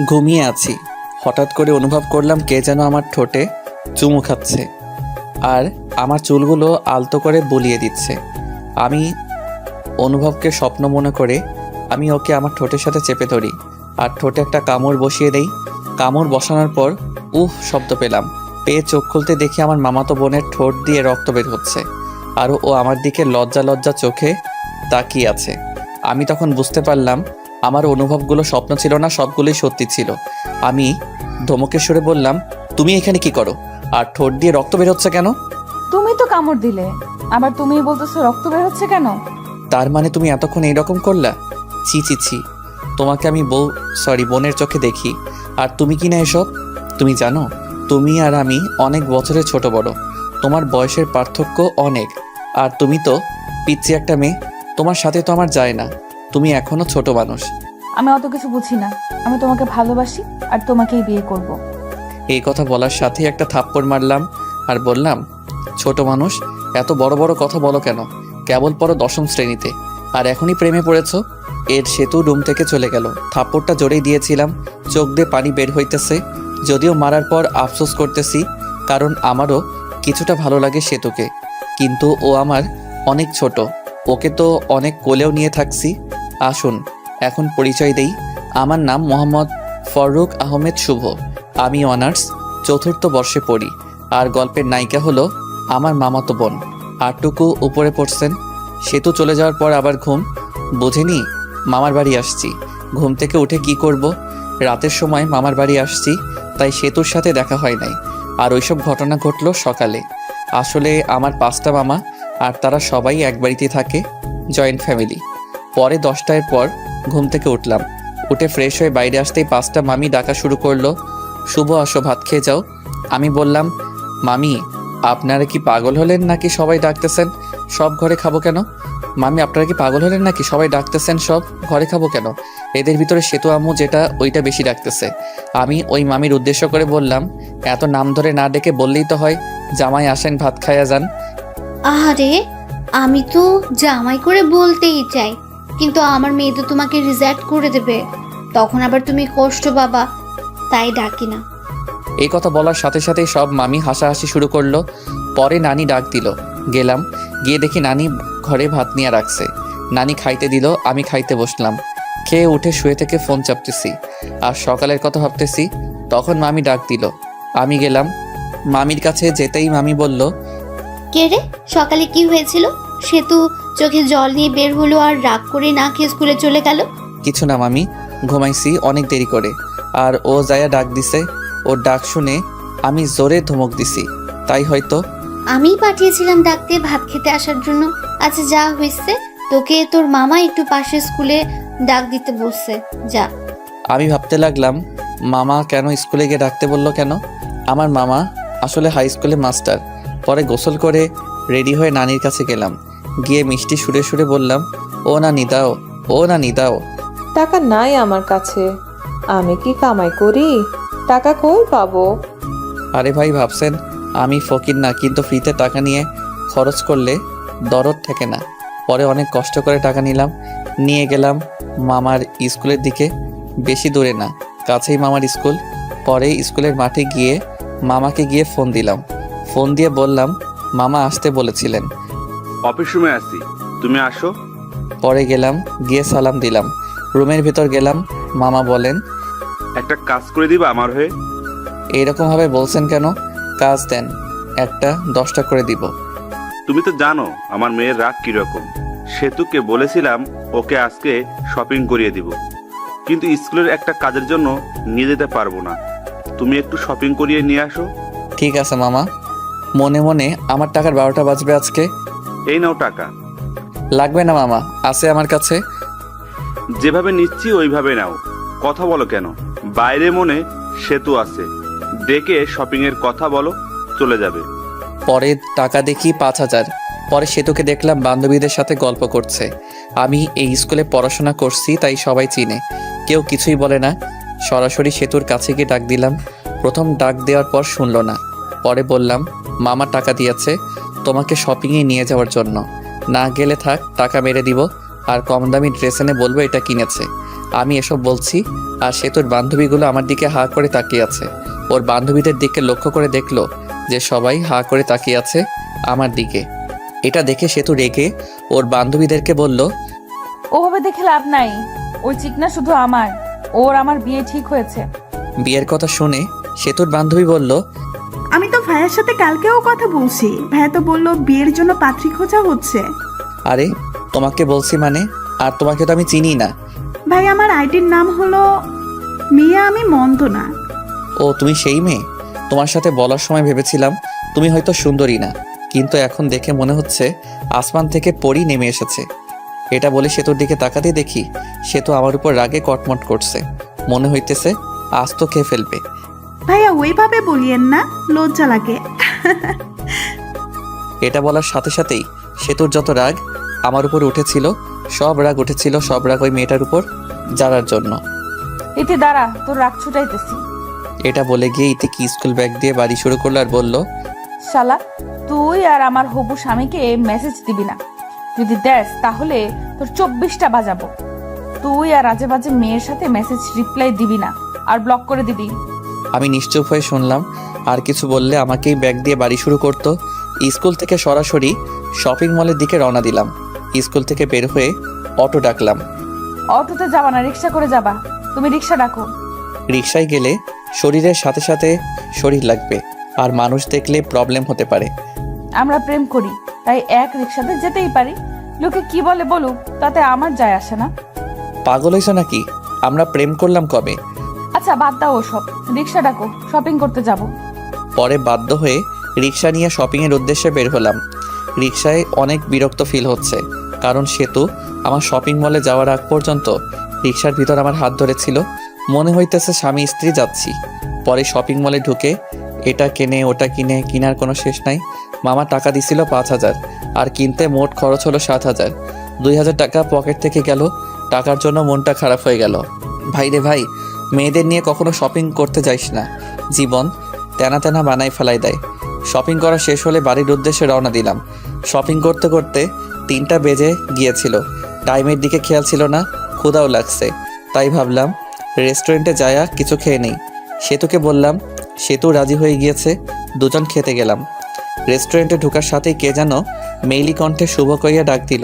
ঘুমিয়ে আছি, হঠাৎ করে অনুভব করলাম কে যেন আমার ঠোঁটে চুমু খাচ্ছে আর আমার চুলগুলো আলতো করে বুলিয়ে দিচ্ছে। আমি অনুভবকে স্বপ্ন মনে করে আমি ওকে আমার ঠোঁটের সাথে চেপে ধরি আর ঠোঁটে একটা কামড় বসিয়ে দেই। কামড় বসানোর পর শব্দ পেলাম। পেয়ে চোখ খুলতে দেখি আমার মামাতো বোনের ঠোঁট দিয়ে রক্ত বের হচ্ছে আর ও আমার দিকে লজ্জা লজ্জা চোখে তাকিয়ে আছে। আমি তখন বুঝতে পারলাম আমার অনুভবগুলো স্বপ্ন ছিল না, সবগুলোই সত্যি ছিল। আমি ধমকের সুরে বললাম, তুমি এখানে কি করো আর ঠোঁট দিয়ে রক্ত বের হচ্ছে কেন? তুমি তো কামড় দিলে, আবার তুমি বলতেছো রক্ত বের হচ্ছে কেন? তার মানে তুমি এতক্ষণ এইরকম করলা? ছি ছি ছি, তোমাকে আমি বোনের চোখে দেখি আর তুমি কি না এসব? তুমি জানো তুমি আর আমি অনেক বছরের ছোট বড়, তোমার বয়সের পার্থক্য অনেক। আর তুমি তো পিচ্ছি একটা মেয়ে, তোমার সাথে তো আমার যায় না, তুমি এখনো ছোট মানুষ। আমি অত কিছু বুঝি না, আমি তোমাকে ভালোবাসি আর তোমাকেই বিয়ে করব। এই কথা বলার সাথে একটা থাপ্পড় মারলাম আর বললাম, ছোট মানুষ, এত বড় বড় কথা বলো কেন? কেবল পড়ো 10ম শ্রেণীতে আর এখনই প্রেমে পড়েছ? এর সেতু রুম থেকে চলে গেল। থাপ্পড়টা জোরেই দিয়েছিলাম, চোখ দিয়ে পানি বের হইতেছে। যদিও মারার পর আফসোস করতেছি, কারণ আমারও কিছুটা ভালো লাগে সেতুকে, কিন্তু ও আমার অনেক ছোট, ওকে তো অনেক কোলেও নিয়ে থাকছি। আসুন এখন পরিচয় দেই, আমার নাম মোহাম্মদ ফররুখ আহমেদ শুভ। আমি অনার্স 4র্থ বর্ষে পড়ি আর গল্পের নায়িকা হলো আমার মামাতো বোন। আরটুকু উপরে পড়ছেন। সেতু চলে যাওয়ার পর আবার ঘুম, বুঝিনি মামার বাড়ি আসছি। ঘুম থেকে উঠে কি করব? রাতের সময় মামার বাড়ি আসছি, তাই সেতুর সাথে দেখা হয় নাই। আর ওইসব ঘটনা ঘটলো সকালে। আসলে আমার 5টা মামা আর তারা সবাই এক বাড়িতে থাকে, জয়েন্ট ফ্যামিলি। পরে 10টার পর ঘুম থেকে উঠলাম, উঠে ফ্রেশ হয়ে বাইরে আসতেই 5টা মামি ডাকা শুরু করলো, শুভ আসো ভাত খেয়ে যাও। আমি বললাম, মামি আপনারা কি পাগল হলেন নাকি সবাই ডাকতেছেন সব ঘরে খাবো কেন? মামি আপনারা কি পাগল হলেন নাকি সবাই ডাকতেছেন সব ঘরে খাবো কেন? এদের ভিতরে সেতু আম্মু যেটা ওইটা বেশি ডাকতেছে। আমি ওই মামির উদ্দেশ্য করে বললাম, এত নাম ধরে না ডেকে বললেই তো হয়, জামাই আসেন ভাত খাইয়া যান। আরে আমি তো জামাই করে বলতেই চাই, কিন্তু আমার মেয়ে তো তোমাকে রিজেক্ট করে দেবে, তখন আবার তুমি কষ্ট পাবা, তাই ডাকি না। এই কথা বলার সাথে সাথেই সব মামি হাসাহাসি শুরু করলো। পরে নানি ডাক দিল, গেলাম, গিয়ে দেখি নানি ঘরে ভাত নিয়ে রাখছে। নানি খাইতে দিল, আমি খাইতে বসলাম। খেয়ে উঠে শুয়ে থেকে ফোন চাপতেছি আর সকালের কথা ভাবতেছি। তখন মামি ডাক দিল, আমি গেলাম। মামির কাছে যেতেই মামি বলল, কে রে, সকালে কি হয়েছিল? সেতু চোখে জল নিয়ে বের হলো আর রাগ করে না খেয়ে স্কুলে চলে গেল। কিছু না মামি, ঘুমাইছি অনেক দেরি করে। আর ও যায়া ডাক দিছে, ওর ডাক শুনে আমি জোরে ধমক দিছি, তাই হয়তো। আমি পাঠিয়েছিলাম ডাকতে ভাত খেতে আসার জন্য। আচ্ছা যা হয়েছে, তোকে তোর মামা একটু পাশের স্কুলে ডাক দিতে বলছে, যা। আমি ভাবতে লাগলাম, মামা কেন স্কুলে গিয়ে ডাকতে বললো কেন? আমার মামা আসলে হাই স্কুলে মাস্টার। পরে গোসল করে রেডি হয়ে নানির কাছে গেলাম, গিয়ে মিষ্টি সুরে সুরে বললাম, ও নানি দাও, ও নানি দাও। টাকা নাই আমার কাছে, আমি কি কামাই করি? টাকা কই পাবো? আরে ভাই ভাবছেন আমি ফকির না, কিন্তু ফ্রিতে টাকা নিয়ে খরচ করলে দরদ থাকে না। পরে অনেক কষ্ট করে টাকা নিলাম, নিয়ে গেলাম মামার স্কুলের দিকে। বেশি দূরে না, কাছেই মামার স্কুল। পরে স্কুলের মাঠে গিয়ে মামাকে গিয়ে ফোন দিলাম। ফোন দিয়ে বললাম, মামা আসতে বলেছিলেন। অফিস রুমে আছি, তুমি আসো। পরে গেলাম, গিয়ে সালাম দিলাম। রুমের ভিতর গেলাম, মামা বলেন, একটা কাজ করে দিবা আমার হয়ে? এইরকমভাবে বলছেন কেন? কাজ দেন, একটা 10টা করে দিব। তুমি তো জানো আমার মেয়ের রাগ কিরকম। সেতুকে বলেছিলাম ওকে আজকে শপিং করিয়ে দিব, কিন্তু স্কুলের একটা কাজের জন্য নিয়ে যেতে পারবো না। তুমি একটু শপিং করিয়ে নিয়ে আসো। ঠিক আছে মামা। মনে মনে আমার টাকার 12টা বাজবে আজকে। এই নাও টাকা। লাগবে না মামা, আছে আমার কাছে। যেভাবে নিচ্ছি ওইভাবে নাও, কথা বলো কেন? বাইরে মনে সেতু আছে, ডেকে শপিং এর কথা বলো, চলে যাবে। পরে টাকা দেখি 5,000। পরে সেতুকে দেখলাম বান্ধবীদের সাথে গল্প করছে। আমি এই স্কুলে পড়াশোনা করছি, তাই সবাই চিনে, কেউ কিছুই বলে না। সরাসরি সেতুর কাছে গিয়ে ডাক দিলাম। প্রথম ডাক দেওয়ার পর শুনলো না। পরে বললাম, মামা টাকা দিয়েছে তোমাকে শপিংয়ে নিয়ে যাওয়ার জন্য, না গেলে থাক, টাকা মেরে দিব আর কম দামি ড্রেস এনে বলবো এটা কিনেছে। আমি এসব বলছি আর সেতুর বান্ধবীগুলো আমার দিকে হা করে তাকিয়ে আছে। ওর বান্ধবীদের দিকে লক্ষ্য করে দেখলো যে সবাই হা করে তাকিয়ে আছে আমার দিকে। এটা দেখে সেতু রেগে ওর বান্ধবীদেরকে বলল, ওভাবে দেখে লাভ নাই, ওই চিকনা শুধু আমার, ওর আমার বিয়ে ঠিক হয়েছে। বিয়ের কথা শুনে সেতুর বান্ধবী বলল, আমি তো ভাইয়ার সাথে কালকেও কথা বলছি, ভাইয়া তো বললো বিয়ের জন্য পাত্রী খোঁজা হচ্ছে। আরে তোমাকে বলছি মানে, আর তোমাকে তো আমি চিনি না। ভাই আমার আইডির নাম হলো মিয়া, আমি মন্দ না। ও তুমি সেই মেয়ে? তোমার সাথে বলার সময় ভেবেছিলাম তুমি হয়তো সুন্দরী না, কিন্তু এখন দেখে মনে হচ্ছে আসমান থেকে পরী নেমে এসেছে। এটা বলে সেতুর দিকে তাকাতে দেখি সেতু আমার উপর রাগে কটমট করছে। মনে হইতেছে আজ তো খেয়ে ফেলবে। ভাইয়া ওইভাবে বলিয়েন না, লজ্জা লাগে। এটা বলার সাথে সাথেই সেতুর যত রাগ আমার উপর উঠেছিল, সব রাগ ওই মেয়েটার উপর, যারার জন্য। ইতি দাঁড়া, তোর রাগ ছুটাইতেছি। এটা বলে গিয়ে ইতিকি স্কুল ব্যাগ দিয়ে বাড়ি শুরু করলো আর বলল, শালা, তুই আর আমার হবু স্বামীকে মেসেজ দিবি না, যদি দেস তাহলে তোর 24টা বাজাবো। তুই আর আজে বাজে মেয়ের সাথে মেসেজ রিপ্লাই দিবি না, আর ব্লক করে দিবি। আমি নিশ্চুপ হয়ে শুনলাম। আর কিছু বললে আমাকেই ব্যাগ দিয়ে বাড়ি শুরু করতো। স্কুল থেকে সরাসরি শপিং মলের দিকে রওনা দিলাম। স্কুল থেকে বের হয়ে অটো ডাকলাম। অটোতে যাবা না, রিক্সা করে যাবা। তুমি রিক্সা ডাকো। রিক্সায় গেলে শরীরের সাথে সাথে শরীর লাগবে, আর মানুষ দেখলে প্রবলেম হতে পারে। আমরা প্রেম করি, তাই এক রিক্সাতে যেতেই পারি। লোকে কি বলে বলুক, তাতে আমার যায় আসে না। পাগল হইছো নাকি? আমরা প্রেম করলাম কবে? আচ্ছা বাদ দাও ওসব, রিক্সা ডাকো, শপিং করতে যাব। পরে বাধ্য হয়ে রিক্সা নিয়ে শপিংয়ের উদ্দেশ্যে বের হলাম। রিক্সায় অনেক বিরক্ত ফিল হচ্ছে, কারণ সেতু আমার শপিং মলে যাওয়ার আগ পর্যন্ত রিক্সার ভিতর আমার হাত ধরেছিল। মনে হইতেছে স্বামী স্ত্রী যাচ্ছি। পরে শপিং মলে ঢুকে এটা কেনে ওটা কিনে, কিনার কোনো শেষ নাই। মামা টাকা দিছিল 5,000, আর কিনতে মোট খরচ হলো 7,000। 2,000 টাকা পকেট থেকে গেল। টাকার জন্য মনটা খারাপ হয়ে গেল। ভাই রে ভাই, মেয়েদের নিয়ে কখনো শপিং করতে যাইস না, জীবন তেনা তেনা বানাই ফেলাই দেয়। শপিং করা শেষ হলে বাড়ির উদ্দেশ্যে রওনা দিলাম। শপিং করতে করতে 3টা বেজে গিয়েছিল। টাইমের দিকে খেয়াল ছিল না, ক্ষুধাও লাগছে, তাই ভাবলাম রেস্টুরেন্টে যায়া কিছু খেয়ে নেই। সেতুকে বললাম, সেতু রাজি হয়ে গিয়েছে। দুজন খেতে গেলাম। রেস্টুরেন্টে ঢোকার সাথেই কে যেন মেইলি কণ্ঠে শুভ কইয়া ডাক দিল।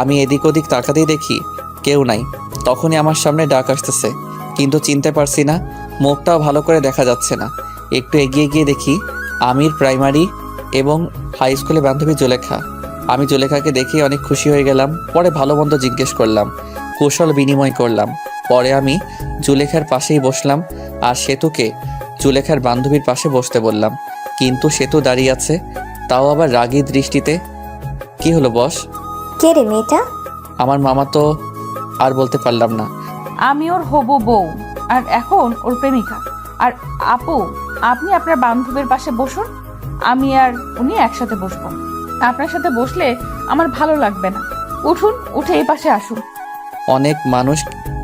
আমি এদিক ওদিক তাকাতেই দেখি কেউ নাই। তখনই আমার সামনে ডাক আসতেছে, কিন্তু চিনতে পারছি না, মুখটাও ভালো করে দেখা যাচ্ছে না। একটু এগিয়ে গিয়ে দেখি আমির প্রাইমারি এবং হাই স্কুলে বান্ধবী জুলেখা। আমি জুলেখাকে দেখে অনেক খুশি হয়ে গেলাম। পরে ভালো মন্দ জিজ্ঞেস করলাম, কৌশল বিনিময় করলাম। পরে আমি জুলেখার পাশেই বসলাম আর সেতুকে জুলেখার বান্ধবীর পাশে বসতে বললাম, কিন্তু সেতু দাঁড়িয়ে আছে, তাও আবার রাগী দৃষ্টিতে। কি হলো বস? কে রে মেয়েটা? আমার মামা তো আর বলতে পারলাম না। আমি ওর হবু বউ, আর এখন ওর প্রেমিকা। আর আপু, আপনি আপনার বান্ধবীর পাশে বসুন, আমি আর উনি একসাথে বসবো। আপনার সাথে বসলে আমার ভালো লাগবে না। উঠুন, উঠে এই পাশে আসুন। অনেক মানুষ,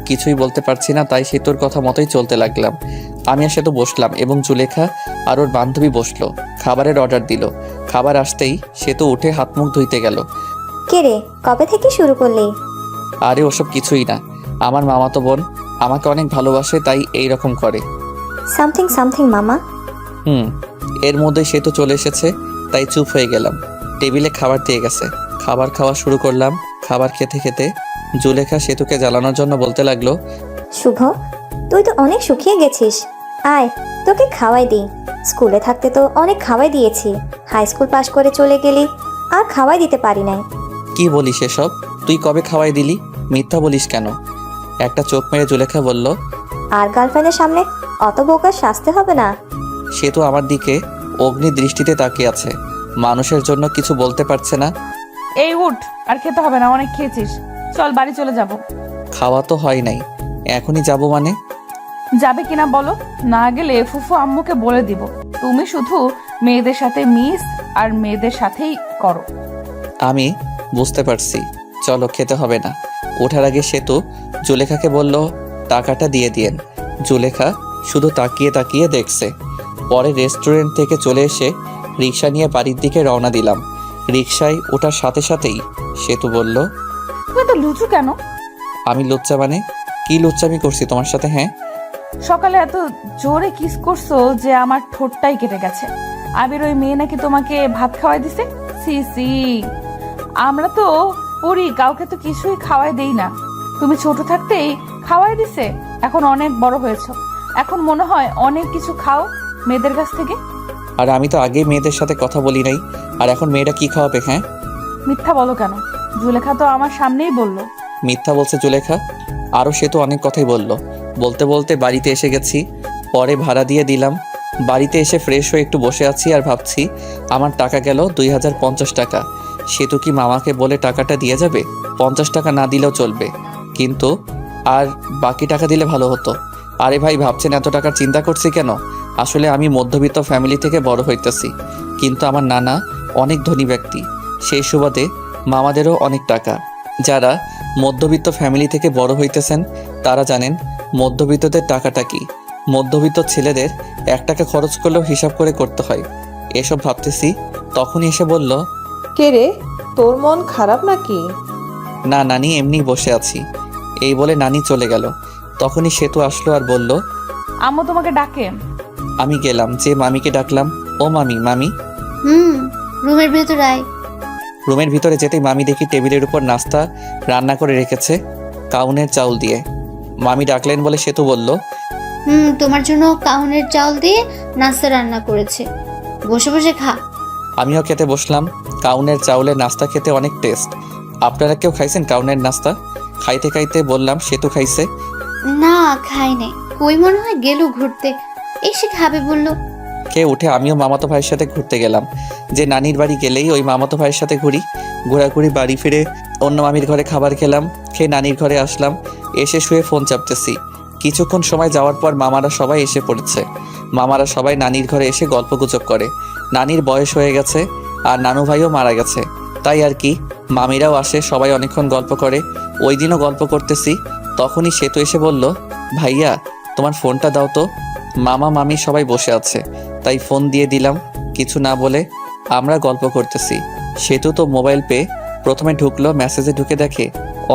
কিছুই বলতে পারছি না, তাই সেতুর কথা মতোই চলতে লাগলাম। আমি আর সেতু বসলাম এবং জুলেখা আর ওর বান্ধবী বসলো। খাবারের অর্ডার দিল। খাবার আসতেই সেতু উঠে হাত মুখ ধুইতে গেল। কে রে, কবে থেকে শুরু করলি? আরে ওসব কিছুই না, আমার মামাতো বোন আমাকে অনেক ভালোবাসে, তাই এই রকম করে। সামথিং সামথিং মামা। এর মধ্যে সেতু চলে এসেছে, তাই চুপ হয়ে গেলাম। টেবিলে খাবার দিয়ে গেছে, খাবার খাওয়া শুরু করলাম। খাবার খেতে খেতে জুলেখা সেতুকে জ্বালানোর জন্য বলতে লাগলো, শুভ, তুই তো অনেক শুকিয়ে গেছিস, আয় তোকে খাওয়াই দিই। স্কুলে থাকতে তো অনেক খাওয়াই দিয়েছি, হাই স্কুল পাশ করে চলে গেলি, আর খাওয়াই দিতে পারি নাই। কি বলিস এসব? তুই কবে খাওয়াই দিলি? মিথ্যা বলিস কেন? একটা চোখ মেরে জুলেখা বলল, আর গার্লফ্রেন্ডের সামনে অত বোকার শাস্তি হবে না। সেতু আমার দিকে অগ্নি দৃষ্টিতে তাকিয়ে আছে, মানুষের জন্য কিছু বলতে পারছে না। এই উঠ, আর খেতে হবে না, অনেক খেয়েছিস। চল বাড়ি চলে যাব। খাওয়া তো হয় নাই, এখনই যাব মানে? যাবে কিনা বলো, না গেলে ফুফু আম্মুকে বলে দিব তুমি শুধু মেয়েদের সাথে মিস আর মেয়েদের সাথেই করো। আমি বুঝতে পারছি, চলো খেতে হবে না। ওঠার আগে সেতু জুলেখাকে বলল, টাকাটা দিয়ে দিয়েন। জুলেখা শুধু তাকিয়ে তাকিয়ে দেখছে। পরে রেস্টুরেন্ট থেকে চলে এসে রিক্সা নিয়ে বাড়ির দিকে রওনা দিলাম। রিক্সায় ওঠার সাথে সাথেই সেতু বলল, তুমি তো লুচু কেন? আমি লুচ্চা মানে? কি লুচ্চামি করছি তোমার সাথে? হ্যাঁ, সকালে এত জোরে কিস করছো যে আমার ঠোঁটটাই কেটে গেছে। আবির ওই মেয়ে নাকি তোমাকে ভাত খাওয়াই দিছে? সি সি, আমরা তো পড়ি, কাউকে তো কিছুই খাওয়াই দেই না। তুমি ছোট থাকতেই খাওয়াই দিছে, এখন অনেক বড় হয়েছো, এখন মনে হয় অনেক কিছু খাও মেয়েদের কাছ থেকে। আর আমি তো আগে মেয়েদের সাথে কথা বলি নাই, আর এখন মেয়েটা কি খাওয়াবে? হ্যাঁ, মিথ্যা বলো কেন? জুলেখা তো আমার সামনেই বললো। মিথ্যা বলছে জুলেখা? আরও সে তো অনেক কথাই বললো। বলতে বলতে বাড়িতে এসে গেছি, পরে ভাড়া দিয়ে দিলাম। বাড়িতে এসে ফ্রেশ হয়ে একটু বসে আছি আর ভাবছি আমার টাকা গেল 2050 টাকা। সে তো কি মামাকে বলে টাকাটা দিয়ে যাবে? 50 টাকা না দিলেও চলবে, কিন্তু আর বাকি টাকা দিলে ভালো হতো। আরে ভাই, ভাবছেন এত টাকার চিন্তা করছি কেন? আসলে আমি মধ্যবিত্ত ফ্যামিলি থেকে বড় হইতেছি, কিন্তু আমার নানা অনেক ধনী ব্যক্তি, সেই সুবাদে মামাদেরও অনেক টাকা। যারা মধ্যবিত্ত ফ্যামিলি থেকে বড় হইতেছেন তারা জানেন মধ্যবিত্তদের টাকাটা কি। মধ্যবিত্ত ছেলেদের 1 টাকা খরচ করলেও হিসাব করে করতে হয়। এসব ভাবতেছি, তখনই এসে বলল, কে রে, তোর মন খারাপ নাকি? না নানি, এমনি বসে আছি। এই বলে নানি চলে গেল। তখনই সেতু আসলো আর বলল, আম্মু তোমাকে ডাকে। আমি গেলাম, যে মামিকে ডাকলাম, ও মামি। মামি রুমের ভেতর আয়। রুমের ভিতরে যেতেই মামি দেখি টেবিলের উপর নাস্তা রান্না করে রেখেছে কাউনের চাউল দিয়ে। মামি ডাকলেন বলে সেতু বলল, তোমার জন্য কাউনের চাল দিয়ে নাস্তা রান্না করেছে, বসে বসে খা। আমিও খেতে বসলাম। কাউনের চাউলের নাস্তা খেতে অনেক টেস্ট। আপনারা কেউ খাইছেন কাউনের নাস্তা? খাইতে খাইতে বললাম, সেতু খাইছে। না, খাই নাই, কই মনে হয় গেল ঘুরতে, এসে খাবে বললো। খেয়ে উঠে আমিও মামাতো ভাইয়ের সাথে ঘুরতে গেলাম। যে নানির বাড়ি গেলেই ওই মামাতো ভাইয়ের সাথে ঘুরি। ঘোরাঘুরি বাড়ি ফিরে অন্য মামির ঘরে খাবার খেলাম, খেয়ে নানির ঘরে আসলাম। এসে শুয়ে ফোন চাপতেছি। কিছুক্ষণ সময় যাওয়ার পর মামারা সবাই এসে পড়েছে। মামারা সবাই নানির ঘরে এসে গল্পগুজব করে। নানির বয়স হয়ে গেছে আর নানু ভাইও মারা গেছে, তাই আর কি। মামিরাও আসে, সবাই অনেকক্ষণ গল্প করে। ওই দিনও গল্প করতেছি, তখনই সেতু এসে বলল, ভাইয়া তোমার ফোনটা দাও তো। মামা মামি সবাই বসে আছে, তাই ফোন দিয়ে দিলাম। কিছু না বলে আমরা গল্প করতেছি। সেতু তো মোবাইল পেয়ে প্রথমে ঢুকলো, মেসেজে ঢুকে দেখে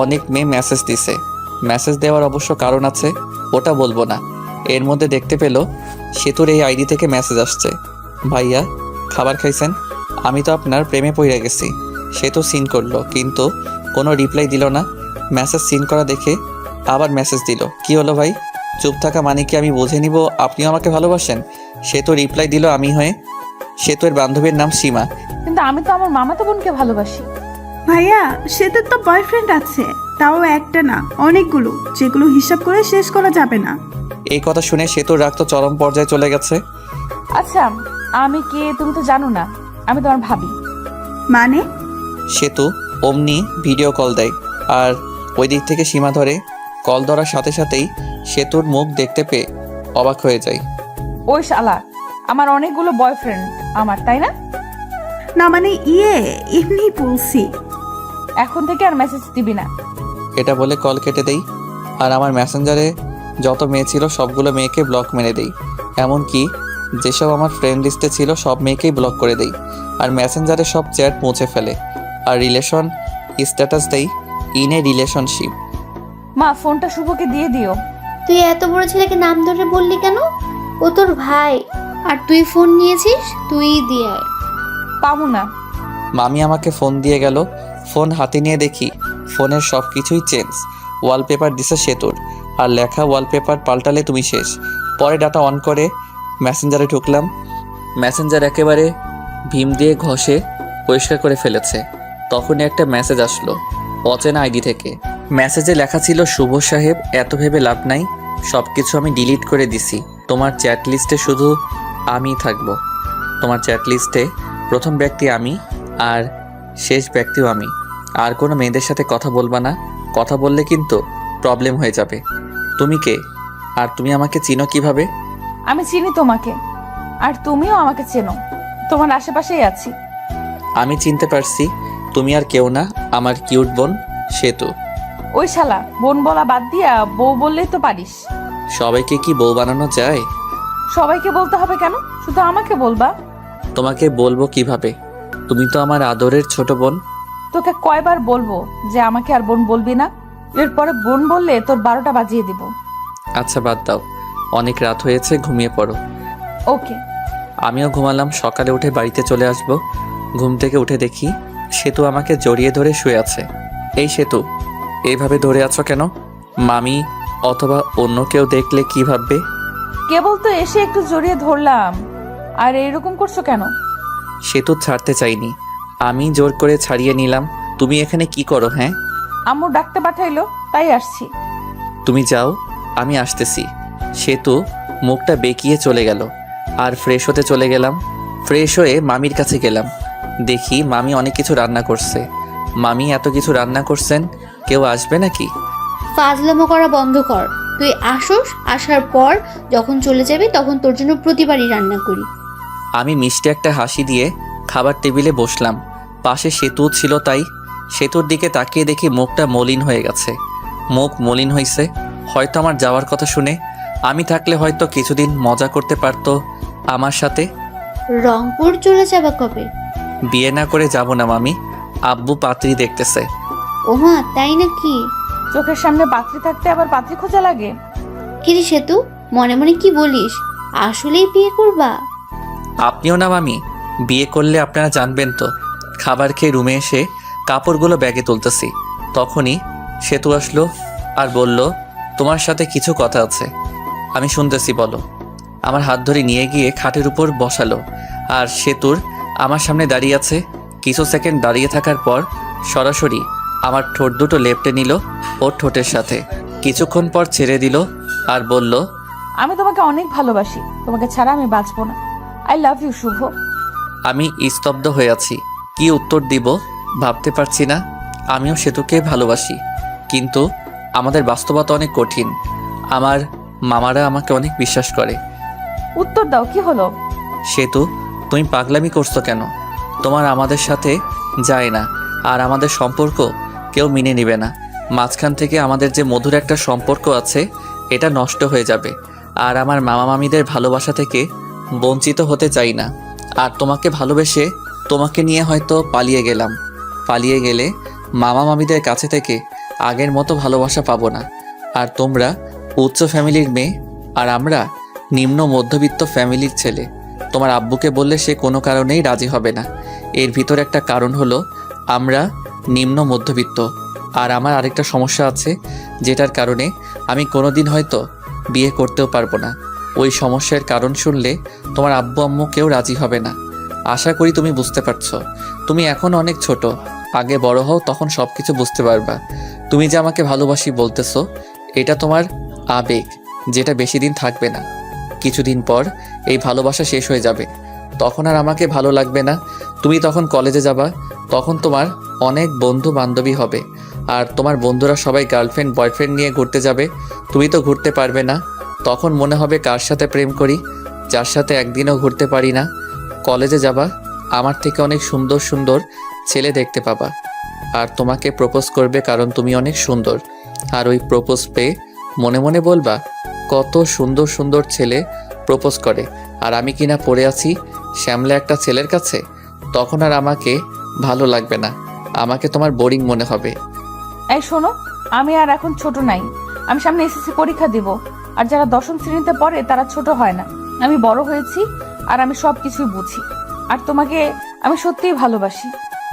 অনেক মেয়ে মেসেজ দিছে। মেসেজ দেওয়ার অবশ্য কারণ আছে, ওটা বলবো না। এর মধ্যে দেখতে পেল সেতুর এই আইডি থেকে মেসেজ আসছে, ভাইয়া খাবার খাইছেন? আমি তো আপনার প্রেমে পড়ে গেছি। সেতু সিন করলো, কিন্তু কোনো রিপ্লাই দিল না। মেসেজ সিন করা দেখে আবার মেসেজ দিল, কি হলো ভাই? চুপ থাকা মানে কি আমি বুঝে নিব আপনিও আমাকে ভালোবাসেন? সেতু রিপ্লাই দিল আমি হয়ে। সেতুর বান্ধবীর নাম সীমা। কিন্তু আমি তো আমার মামাতো বোনকে ভালোবাসি। ভাইয়া সেতুর তো বয়ফ্রেন্ড আছে, তাও একটা না অনেকগুলো, যেগুলো হিসাব করে শেষ করা যাবে না। এই কথা শুনে সেতুর রাগ তো চরম পর্যায়ে চলে গেছে। আচ্ছা, আমি কে তুমি তো জানো না, আমি তোমার ভাবি। মানে? সেতু অমনি ভিডিও কল দেয়, আর ওই দিক থেকে সীমা ধরে। কল ধরার সাথে সাথেই সেতুর মুখ দেখতে পেয়ে অবাক হয়ে যায়। ওই শালা, আমার অনেকগুলো বয়ফ্রেন্ড আমার, তাই না? না মানে এমনি বলছি। এখন থেকে আর মেসেজ দিবি না। এটা বলে কল কেটে দেই, আর আমার মেসেঞ্জারে যত মেয়ে ছিল সবগুলো মেয়েকে ব্লক মেরে দেই। এমনকি যেসব আমার ফ্রেন্ড লিস্টে ছিল সব মেয়েকেই ব্লক করে দেই, আর মেসেঞ্জারে সব চ্যাট মুছে ফেলে, আর রিলেশন স্ট্যাটাস দেই ইন এ রিলেশনশিপ। মা, ফোনটা শুভকে দিয়ে দিও। তুই এত বড় ছেলেকে নাম ধরে বললি কেন? ও তোর ভাই, আর তুই ফোন নিয়েছিস, তুই দিয়ে আয়। পাবো না। মামি আমাকে ফোন দিয়ে গেল। ফোন হাতে নিয়ে দেখি ফোনের সব কিছুই চেঞ্জ। ওয়ালপেপার দিছে সেতুর, আর লেখা ওয়ালপেপার পাল্টালে তুমি শেষ। পরে ডাটা অন করে মেসেঞ্জারে ঢুকলাম। মেসেঞ্জার একেবারে ভীম দিয়ে ঘষে পরিষ্কার করে ফেলেছে। তখনই একটা মেসেজ আসলো অচেনা আইডি থেকে। মেসেজে লেখা ছিল, শুভ সাহেব, এত ভেবে লাভ নাই, সব কিছু আমি ডিলিট করে দিছি। তোমার চ্যাট লিস্টে শুধু আমিই থাকবো। তোমার চ্যাট লিস্টে প্রথম ব্যক্তি আমি, আর শেষ ব্যক্তিও আমি। আর কোনো মেয়েদের সাথে কথা বলবা না, কথা বললে কিন্তু প্রবলেম হয়ে যাবে। তুমি কে? আর তুমি আমাকে চিনো কিভাবে? আমি চিনি তোমাকে, আর তুমিও আমাকে চেনো, তোমার আশেপাশেই আছি। আমি চিনতে পারছি, তুমি আর কেউ না, আমার কিউট বোন সেতু। ওই শালা, বোন বলা বাদ দিয়া বউ বললেই তো পারিস। সবাইকে কি বউ বানানো যায়? সবাইকে বলতে হবে কেন? শুধু আমাকে বলবা। তোমাকে বলবো কিভাবে? তুমি তো আমার আদরের ছোট বোন। তোকে কয়বার বলবো যে আমাকে আর বোন বলবি না? এরপরে বোন বললে তোর 12টা বাজিয়ে দিব। আচ্ছা বাদ দাও, অনেক রাত হয়েছে, ঘুমিয়ে পড়ো। ওকে। আমিও ঘুমালাম। সকালে উঠে বাড়িতে চলে আসব। ঘুম থেকে উঠে দেখি সেতু আমাকে জড়িয়ে ধরে শুয়ে আছে। এই সেতু, এইভাবে ধরে আছো কেন? মামি অথবা অন্য কেউ দেখলে কি ভাববে? কেবল তো এসে একটু জড়িয়ে ধরলাম, আর এরকম করছো কেন? সেতু ছাড়তে চাইনি, আমি জোর করে ছাড়িয়ে নিলাম। তুমি এখানে কি করো? হ্যাঁ, আম্মু ডাকতে পাঠাইলো তাই আসছি। তুমি যাও, আমি আসতেছি। সেতু মুখটা বেঁকিয়ে চলে গেল আর ফ্রেশ হতে চলে গেলাম। ফ্রেশ হয়ে মামির কাছে গেলাম। দেখি মামি অনেক কিছু রান্না করছে। মামি এত কিছু রান্না করছেন, কেউ আসবে নাকি? ফাজলামো করা বন্ধ কর। তুই আসোস, আসার পর যখন চলে যাবি তখন তোর জন্য প্রতিবারই রান্না করি। আমি মিষ্টি একটা হাসি দিয়ে খাবার টেবিলে বসলাম। পাশে সেতু ছিল, তাই সেতুর দিকে তাকিয়ে দেখি মুখটা মলিন হয়ে গেছে। মুখ মলিন হয়েছে হয়তো আমার যাওয়ার কথা শুনে। আমি থাকলে হয়তো কিছুদিন মজা করতে পারতো আমার সাথে। রংপুর চলে যাবা কবে? বিয়ে না করে যাব না মামি, আব্বু পাত্রী দেখতেছে। ওমা, তাই নাকি? চোখের সামনে পাত্রী থাকতে আবার পাত্রী খোঁজা লাগে? কিরে সেতু, মনে মনে কি বলিস? আসলেই বিয়ে করবা? আপনিও না মামি, বিয়ে করলে আপনারা জানবেন তো। খাবার খেয়ে রুমে এসে কাপড়গুলো ব্যাগে তুলতেছি, তখনই সেতু আসলো আর বলল, তোমার সাথে কিছু কথা আছে। আমি শুনতেছি, বলো। আমার হাত ধরে নিয়ে গিয়ে খাটের উপর বসালো আর সেতুর আমার সামনে দাঁড়িয়ে আছে। কিছু সেকেন্ড দাঁড়িয়ে থাকার পর সরাসরি আমার ঠোঁট দুটো লেপটে নিল ওর ঠোঁটের সাথে। কিছুক্ষণ পর ছেড়ে দিল আর বলল, আমি তোমাকে অনেক ভালোবাসি, তোমাকে ছাড়া আমি বাঁচবো না। আই লাভ ইউ শুভ। আমি স্তব্ধ হয়ে আছি, কি উত্তর দিব ভাবতে পারছি না। আমিও সেতুকে ভালোবাসি, কিন্তু আমাদের বাস্তবতা অনেক কঠিন। আমার মামারা আমাকে অনেক বিশ্বাস করে। উত্তর দাও, কি হলো? সেতু, তুমি পাগলামি করছো কেন? তোমার আমাদের সাথে যায় না, আর আমাদের সম্পর্ক কেউ মেনে নেবে না। মাঝখান থেকে আমাদের যে মধুর একটা সম্পর্ক আছে, এটা নষ্ট হয়ে যাবে। আর আমার মামা মামিদের ভালোবাসা থেকে বঞ্চিত হতে চাই না। আর তোমাকে ভালোবেসে তোমাকে নিয়ে হয়তো পালিয়ে গেলাম। পালিয়ে গেলে মামা মামিদের কাছে থেকে আগের মতো ভালোবাসা পাবো না। আর তোমরা উচ্চ ফ্যামিলির মেয়ে, আর আমরা নিম্ন মধ্যবিত্ত ফ্যামিলির ছেলে। তোমার আব্বুকে বললে সে কোনো কারণেই রাজি হবে না। এর ভিতর একটা কারণ হলো আমরা নিম্ন মধ্যবিত্ত। আর আমার আরেকটা সমস্যা আছে, যেটার কারণে আমি কোনোদিন হয়তো বিয়ে করতেও পারবো না। ওই সমস্যার কারণ শুনলে তোমার আব্বু আম্মু কেউ রাজি হবে না। আশা করি তুমি বুঝতে পারছো। তুমি এখন অনেক ছোট, আগে বড় হও, তখন সব কিছু বুঝতে পারবা। তুমি যে আমাকে ভালোবাসি বলতেছো, এটা তোমার আবেগ, যেটা বেশি দিন থাকবে না। কিছুদিন পর এই ভালোবাসা শেষ হয়ে যাবে, তখন আর আমাকে ভালো লাগবে না। তুমি তখন কলেজে যাবা, তখন তোমার অনেক বন্ধু বান্ধবী হবে, আর তোমার বন্ধুরা সবাই গার্লফ্রেন্ড বয়ফ্রেন্ড নিয়ে ঘুরতে যাবে। তুমি তো ঘুরতে পারবে না। তখন মনে হবে কার সাথে প্রেম করি, যার সাথে একদিনও ঘুরতে পারি না। কলেজে যাবা, আমার থেকে অনেক সুন্দর সুন্দর ছেলে দেখতে পাবা, আর তোমাকে প্রপোজ করবে, কারণ তুমি অনেক সুন্দর। আর ওই প্রপোজ পেয়ে মনে মনে বলবা, কত সুন্দর সুন্দর ছেলে প্রপোজ করে, আর আমি কিনা পড়ে আছি শ্যামলা একটা ছেলের কাছে। তখন আর আমাকে ভালো লাগবে না, আমাকে তোমার বোরিং মনে হবে। এই শোনো, আমি আর এখন ছোট নাই। আমি সামনে এসএসসি পরীক্ষা দিব, আর যারা 10ম শ্রেণীতে পড়ে তারা ছোট হয় না। আমি বড় হয়েছি, আর আমি সব কিছুই বুঝি। আর তোমাকে আমি সত্যিই ভালোবাসি।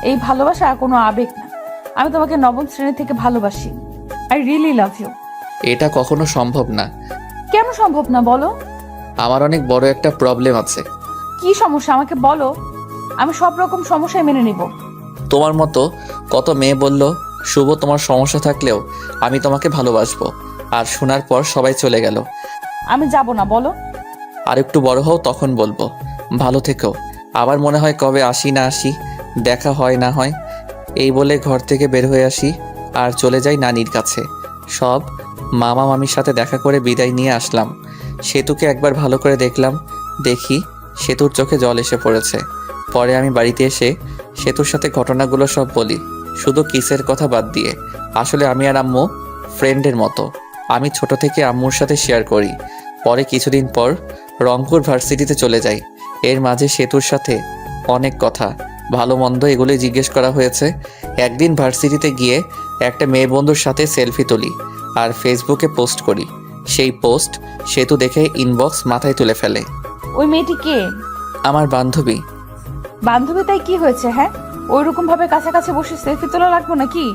এই ভালোবাসা কোনো আবেগ না। আমি তোমাকে 9ম শ্রেণী থেকে ভালোবাসি। I really love you. এটা কখনো সম্ভব না। কেন সম্ভব না বলো? আমার অনেক বড় একটা প্রবলেম আছে। কি সমস্যা আমাকে বলো, আমি সব রকম সমস্যায় মেনে নিব। তোমার মতো কত মেয়ে বলল, শুভ তোমার সমস্যা থাকলেও আমি তোমাকে ভালোবাসবো, আর শোনার পর সবাই চলে গেল। আমি যাব না, বলো। আর একটু বড় হও, তখন বলবো। ভালো থেকো। আবার মনে হয় কবে আসি না আসি, দেখা হয় না হয়। এই বলে ঘর থেকে বের হয়ে আসি আর চলে যাই নানির কাছে। সব মামা মামির সাথে দেখা করে বিদায় নিয়ে আসলাম। সেতুকে একবার ভালো করে দেখলাম, দেখি সেতুর চোখে জল এসে পড়েছে। পরে আমি বাড়িতে এসে সেতুর সাথে ঘটনাগুলো সব বলি, শুধু কিসের কথা বাদ দিয়ে। আসলে আমি আর আম্মু ফ্রেন্ডের মতো। আমি ছোট থেকে আম্মুর সাথে শেয়ার করি। পরে কিছুদিন পর রংপুর ভার্সিটিতে চলে যাই। এর মাঝে সেতুর সাথে অনেক কথা, ভালো মন্দ এগুলোই জিজ্ঞেস করা হয়েছে। একদিন ভার্সিটিতে গিয়ে একটা মেয়ে বন্ধুর সাথে সেলফি তুলি আর ফেসবুকে পোস্ট করি। সেই পোস্ট সেতু দেখে ইনবক্স মাথায় তুলে ফেলে। ওই মেয়েটি কে? আমার বান্ধবী। বান্ধবী তাই কি হয়েছে? হ্যাঁ, ওইরকম ভাবে কাছাকাছি বসে সেলফি তোলা লাগবে নাকি?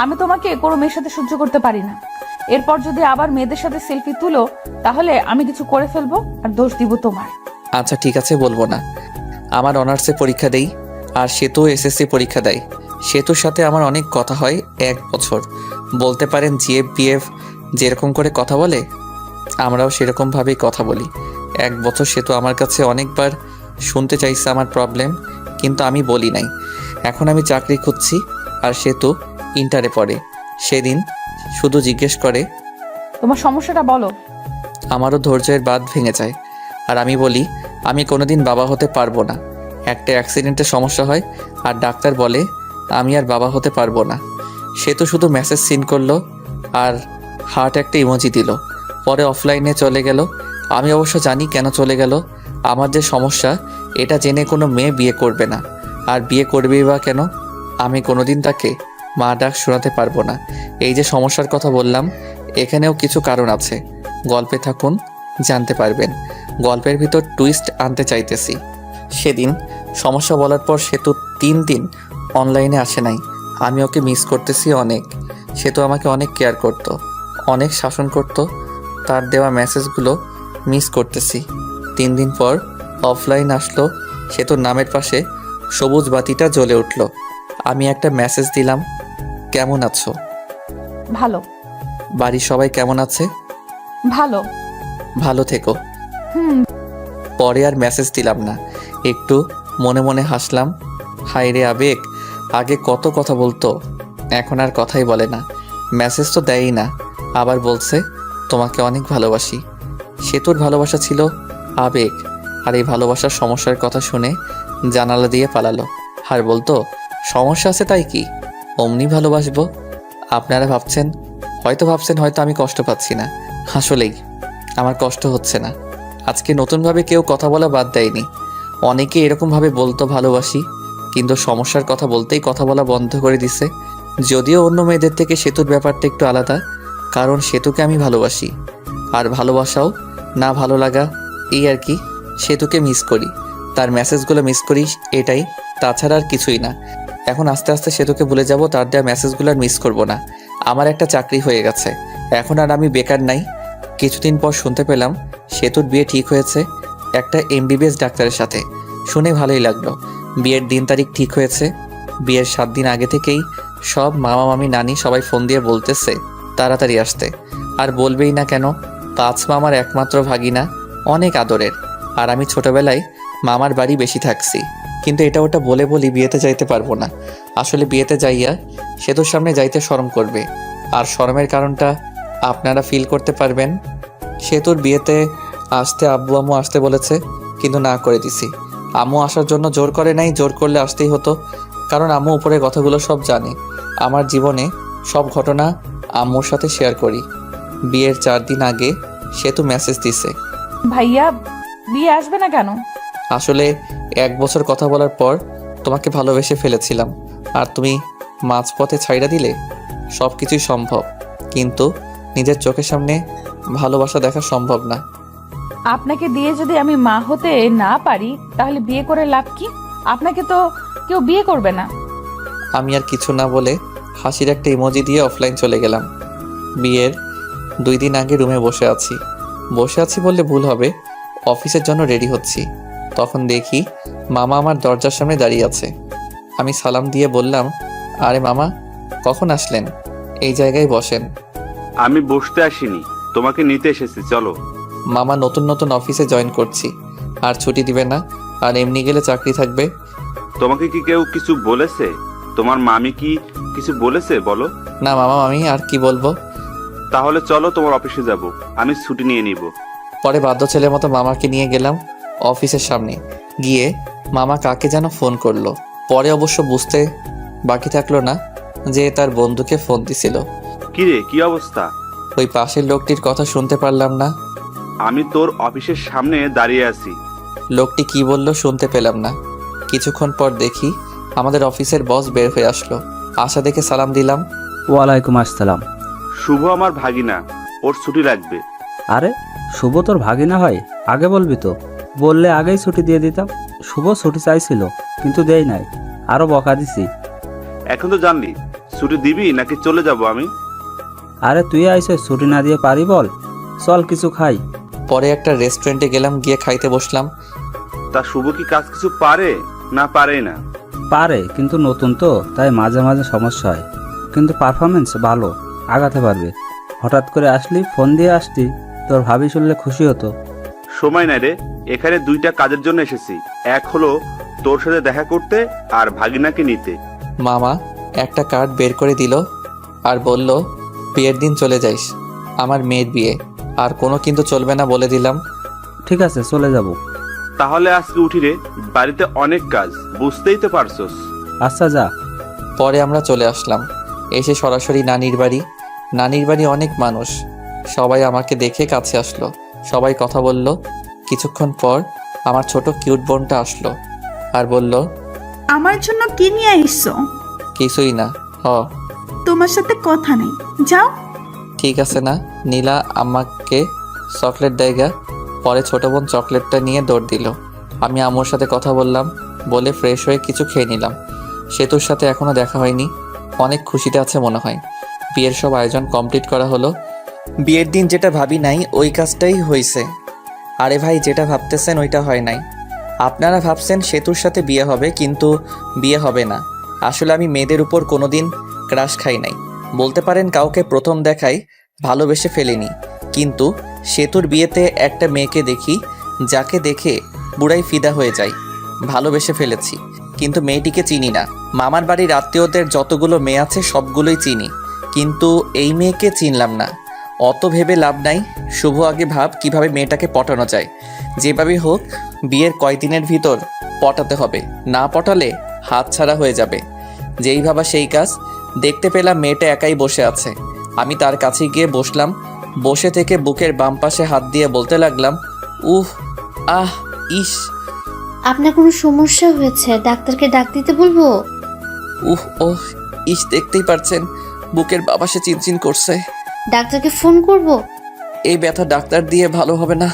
আমি তোমাকে কোনো মেয়ের সাথে সহ্য করতে পারি না। এরপর যদি আবার মেয়েদের সাথে সেলফি তুলো তাহলে আমি কিছু করে ফেলবো আর দোষ দিব তোমার। আচ্ছা ঠিক আছে, বলবো না। আমার অনার্সে পরীক্ষা দেই আর সেতু এসএসসি পরীক্ষা দেয়। সেতুর সাথে আমার অনেক কথা হয় 1 বছর। বলতে পারেন জিএফ বিএফ যেরকম করে কথা বলে আমরাও সেরকমভাবেই কথা বলি। 1 বছর সেতু আমার কাছে অনেকবার শুনতে চাইছে আমার প্রবলেম, কিন্তু আমি বলি নাই। এখন আমি চাকরি খুঁজছি আর সেতু ইন্টারে পড়ে। সেদিন শুধু জিজ্ঞেস করে, তোমার সমস্যাটা বলো। আমারও ধৈর্যের বাঁধ ভেঙে যায় আর আমি বলি আমি কোনোদিন বাবা হতে পারবো না। একটা অ্যাক্সিডেন্টে সমস্যা হয় আর ডাক্তার বলে আমি আর বাবা হতে পারবো না। সে তো শুধু মেসেজ সিন করলো আর হার্ট একটা ইমোজি দিল, পরে অফলাইনে চলে গেল। আমি অবশ্য জানি কেন চলে গেল। আমার যে সমস্যা এটা জেনে কোনো মেয়ে বিয়ে করবে না, আর বিয়ে করবেই বা কেন? আমি কোনোদিন তাকে মা ডাক শোনাতে পারবো না। এই যে সমস্যার কথা বললাম এখানেও কিছু কারণ আছে। গল্পে থাকুন, জানতে পারবেন। গল্পের ভিতর টুইস্ট আনতে চাইতেছি। সেদিন সমস্যা বলার পর সেতু 3 দিন অনলাইনে আসে নাই। আমি ওকে মিস করতেছি অনেক। সেতু আমাকে অনেক কেয়ার করত, অনেক শাসন করত। তার দেওয়া মেসেজগুলো মিস করতেছি। 3 দিন পর অফলাইন আসলো। সেতুর নামের পাশে সবুজ বাতিটা জ্বলে উঠল। আমি একটা মেসেজ দিলাম, কেমন আছো? ভালো। বাড়ির সবাই কেমন আছে? ভালো। ভালো থেকো। হুম। পরে আর মেসেজ দিলাম না, একটু মনে মনে হাসলাম। হায় রে আবেগ, আগে কত কথা বলতো, এখন আর কথাই বলে না। মেসেজ তো দেয়ই না, আবার বলছে তোমাকে অনেক ভালোবাসি। সেতুর ভালোবাসা ছিল আবেগ, আর এই ভালোবাসার সমস্যার কথা শুনে জানালা দিয়ে পালালো আর বলতো সমস্যা আছে তাই কি, অমনি ভালোবাসবো। আপনারা ভাবছেন হয়তো আমি কষ্ট পাচ্ছি না। আসলেই আমার কষ্ট হচ্ছে না। আজকে নতুনভাবে কেউ কথা বলা বাদ দেয়নি। অনেকে এরকমভাবে বলতো ভালোবাসি, কিন্তু সমস্যার কথা বলতেই কথা বলা বন্ধ করে দিছে। যদিও অন্য মেয়েদের থেকে সেতুর ব্যাপারটা একটু আলাদা, কারণ সেতুকে আমি ভালোবাসি। আর ভালোবাসাও না ভালো লাগা এই আর কি। সেতুকে মিস করি, তার মেসেজগুলো মিস করি, এটাই, তাছাড়া আর কিছুই না। এখন আস্তে আস্তে সেতুকে ভুলে যাব, তার দেওয়া মেসেজগুলো আর মিস করব না। আমার একটা চাকরি হয়ে গেছে, এখন আর আমি বেকার নাই। কিছুদিন পর শুনতে পেলাম সেতুর বিয়ে ঠিক হয়েছে একটা এমবিবিএস ডাক্তারের সাথে। শুনে ভালোই লাগলো। বিয়ের দিন তারিখ ঠিক হয়েছে। বিয়ের 7 দিন আগে থেকেই সব মামা মামি নানি সবাই ফোন দিয়ে বলতেছে তাড়াতাড়ি আসতে। আর বলবেই না কেন, 5 মামার একমাত্র ভাগিনা, অনেক আদরের। আর আমি ছোটবেলায় মামার বাড়ি বেশি থাকছি, কিন্তু এটা ওটা বলে বলি বিয়েতে যাইতে পারবো না। আসলে বিয়েতে যাইয়া সেতুর সামনে যাইতে শরম করবে, আর শরমের কারণটা আপনারা ফিল করতে পারবেন। সেতুর বিয়েতে আসতে আব্বু আম্মু আসতে বলেছে, কিন্তু না করে দিছি। আম্মু আসার জন্য জোর করে নাই, জোর করলে আসতেই হতো, কারণ আম্মু উপরের কথাগুলো সব জানে। আমার জীবনে সব ঘটনা আম্মুর সাথে শেয়ার করি। বিয়ের 4 দিন আগে সেতু মেসেজ দিছে, ভাইয়া বিয়ে আসবে না কেন? আসলে 1 বছর কথা বলার পর তোমাকে ভালোবেসে ফেলেছিলাম, আর তুমি মাঝপথে ছাইড়া দিলে। সব কিছুই সম্ভব, কিন্তু নিজের চোখের সামনে ভালোবাসা দেখা সম্ভব না। আপনাকে দিয়ে যদি আমি মা হতে না পারি তাহলে বিয়ে করে লাভ কি? আপনাকে তো কেউ বিয়ে করবে না। আমি আর কিছু না বলে হাসির একটা ইমোজি দিয়ে অফলাইন চলে গেলাম। বিয়ের 2 দিন আগে রুমে বসে আছি বললে ভুল হবে, অফিসের জন্য রেডি হচ্ছি। তখন দেখি মামা আমার দরজার সামনে দাঁড়িয়ে আছে। আমি সালাম দিয়ে বললাম, আরে মামা, কখন আসলেন? এই জায়গায় বসেন। আমি বসতে আসিনি, তোমাকে নিতে এসেছি, চলো। মামা, নতুন অফিসে জয়েন করছি, আর ছুটি দিবে না, আর এমনি গেলে চাকরি থাকবে। তোমাকে কি কেউ কিছু বলেছে? তোমার মামি কি কিছু বলেছে বলো? না মামা, আমি আর কি বলবো। তাহলে চলো, তোমার অফিসে যাব, আমি ছুটি নিয়ে নিব। পরে বাধ্য ছেলের মতো মামাকে নিয়ে গেলাম অফিসের সামনে। গিয়ে মামা কাকে যেন ফোন করলো। পরে অবশ্য বুঝতে বাকি থাকলো না যে তার বন্ধুকে ফোন দিছিল। কিরে, কি অবস্থা? ওই পাশের লোকটির কথা শুনতে পারলাম না। আমি তোর অফিসের সামনে দাঁড়িয়ে আছি। লোকটি কি বলল শুনতে পেলাম না। কিছুক্ষণ পর দেখি আমাদের অফিসের বস বের হয়ে আসলো। আসা দেখে সালাম দিলাম। ওয়ালাইকুম আসসালাম। শুভ আমার ভাগিনা, ওর ছুটি লাগবে। আরে শুভ তোর ভাগিনা হয়? আগে বলবি তো, বললে আগেই ছুটি দিয়ে দিতাম। শুভ ছুটি চাইছিল কিন্তু দেই নাই, আরো বকা দিছি। এখন তো জানলি, ছুটি দিবি নাকি চলে যাব আমি? আরে তুই আইসে ছুটি না দিয়ে পারি বল? চল কিছু খাই। পরে একটা রেস্টুরেন্টে গেলাম, গিয়ে খাইতে বসলাম। তা শুভ কি কাজ কিছু পারে না পারেই না? পারে, কিন্তু নতুন তো, তাই মাঝে মাঝে সমস্যা হয়, কিন্তু পারফরমেন্স ভালো, আগাতে পারবে। হঠাৎ করে আসলি, ফোন দিয়ে আসতি, তোর ভাবি শুনলে খুশি হতো। সময় নাই রে, এখানে দুইটা কাজের জন্য এসেছি। এক হলো তোর সাথে দেখা করতে, আর ভাগিনাকে নিতে। মামা একটা কার্ড বের করে দিল আর বলল, বিয়ের দিন চলে যাইস, আমার মেয়ের বিয়ে, আর কোনো কিন্তু চলবে না বলে দিলাম। ঠিক আছে, চলে যাব। তাহলে আজকে উঠি রে, বাড়িতে অনেক কাজ, বুঝতেই তো পারছস। আচ্ছা যা। পরে আমরা চলে আসলাম, এসে সরাসরি নানির বাড়ি। নানির বাড়ি অনেক মানুষ, সবাই আমাকে দেখে কাছে আসলো, সবাই কথা বলল। কিছুক্ষণ পর আমার ছোট কিউট বোনটা আসলো আর বলল, আমার জন্য কি নিয়ে এসছো? কিছুই না। তোমার সাথে কথা নেই, যাও। ঠিক আছে না। নীলা আমাকে চকলেট দেয়গা। পরে ছোট বোন চকলেটটা নিয়ে দৌড় দিল। আমি আম্মুর সাথে কথা বললাম, বলে ফ্রেশ হয়ে কিছু খেয়ে নিলাম। সেতুর সাথে এখনো দেখা হয়নি, অনেক খুশিতে আছে মনে হয়। বিয়ের সব আয়োজন কমপ্লিট করা হলো। বিয়ের দিন যেটা ভাবি নাই ওই কাজটাই হয়েছে। আরে ভাই, যেটা ভাবতেছেন ওইটা হয় নাই। আপনারা ভাবছেন সেতুর সাথে বিয়ে হবে, কিন্তু বিয়ে হবে না। আসলে আমি মেয়েদের উপর কোনোদিন ক্রাশ খাই নাই, বলতে পারেন কাউকে প্রথম দেখায় ভালোবেসে ফেলিনি। কিন্তু সেতুর বিয়েতে একটা মেয়েকে দেখি, যাকে দেখে পুরাই ফিদা হয়ে যায়, ভালোবেসে ফেলেছি। কিন্তু মেয়েটিকে চিনি না। মামার বাড়ির আত্মীয়দের যতগুলো মেয়ে আছে সবগুলোই চিনি, কিন্তু এই মেয়েকে চিনলাম না। অত ভেবে লাভ নাই, শুভ আগে ভাব কিভাবে মেয়েটাকে পটানো যায়। যেভাবে হোক বিয়ের কয়দিনের ভিতর পটাতে হবে, না পটালে হাতছাড়া হয়ে যাবে। যেই ভাবা সেই কাজ। দেখতে পেলাম মেয়েটা একাই বসে আছে। আমি তার কাছে গিয়ে বসলাম। বসে থেকে বুকের বাম পাশে হাত দিয়ে বলতে লাগলাম, উহ, আহ, ইস। আপনার কোনো সমস্যা হয়েছে? ডাক্তারকে ডাক দিতে বলবো? উহ, ওহ, ইস, দেখতেই পারছেন বুকের বাপাসে চিনচিন করছে। ডাক্তারকে ফোন করব? এই ব্যথা ডাক্তার দিয়ে ভালো হবে না।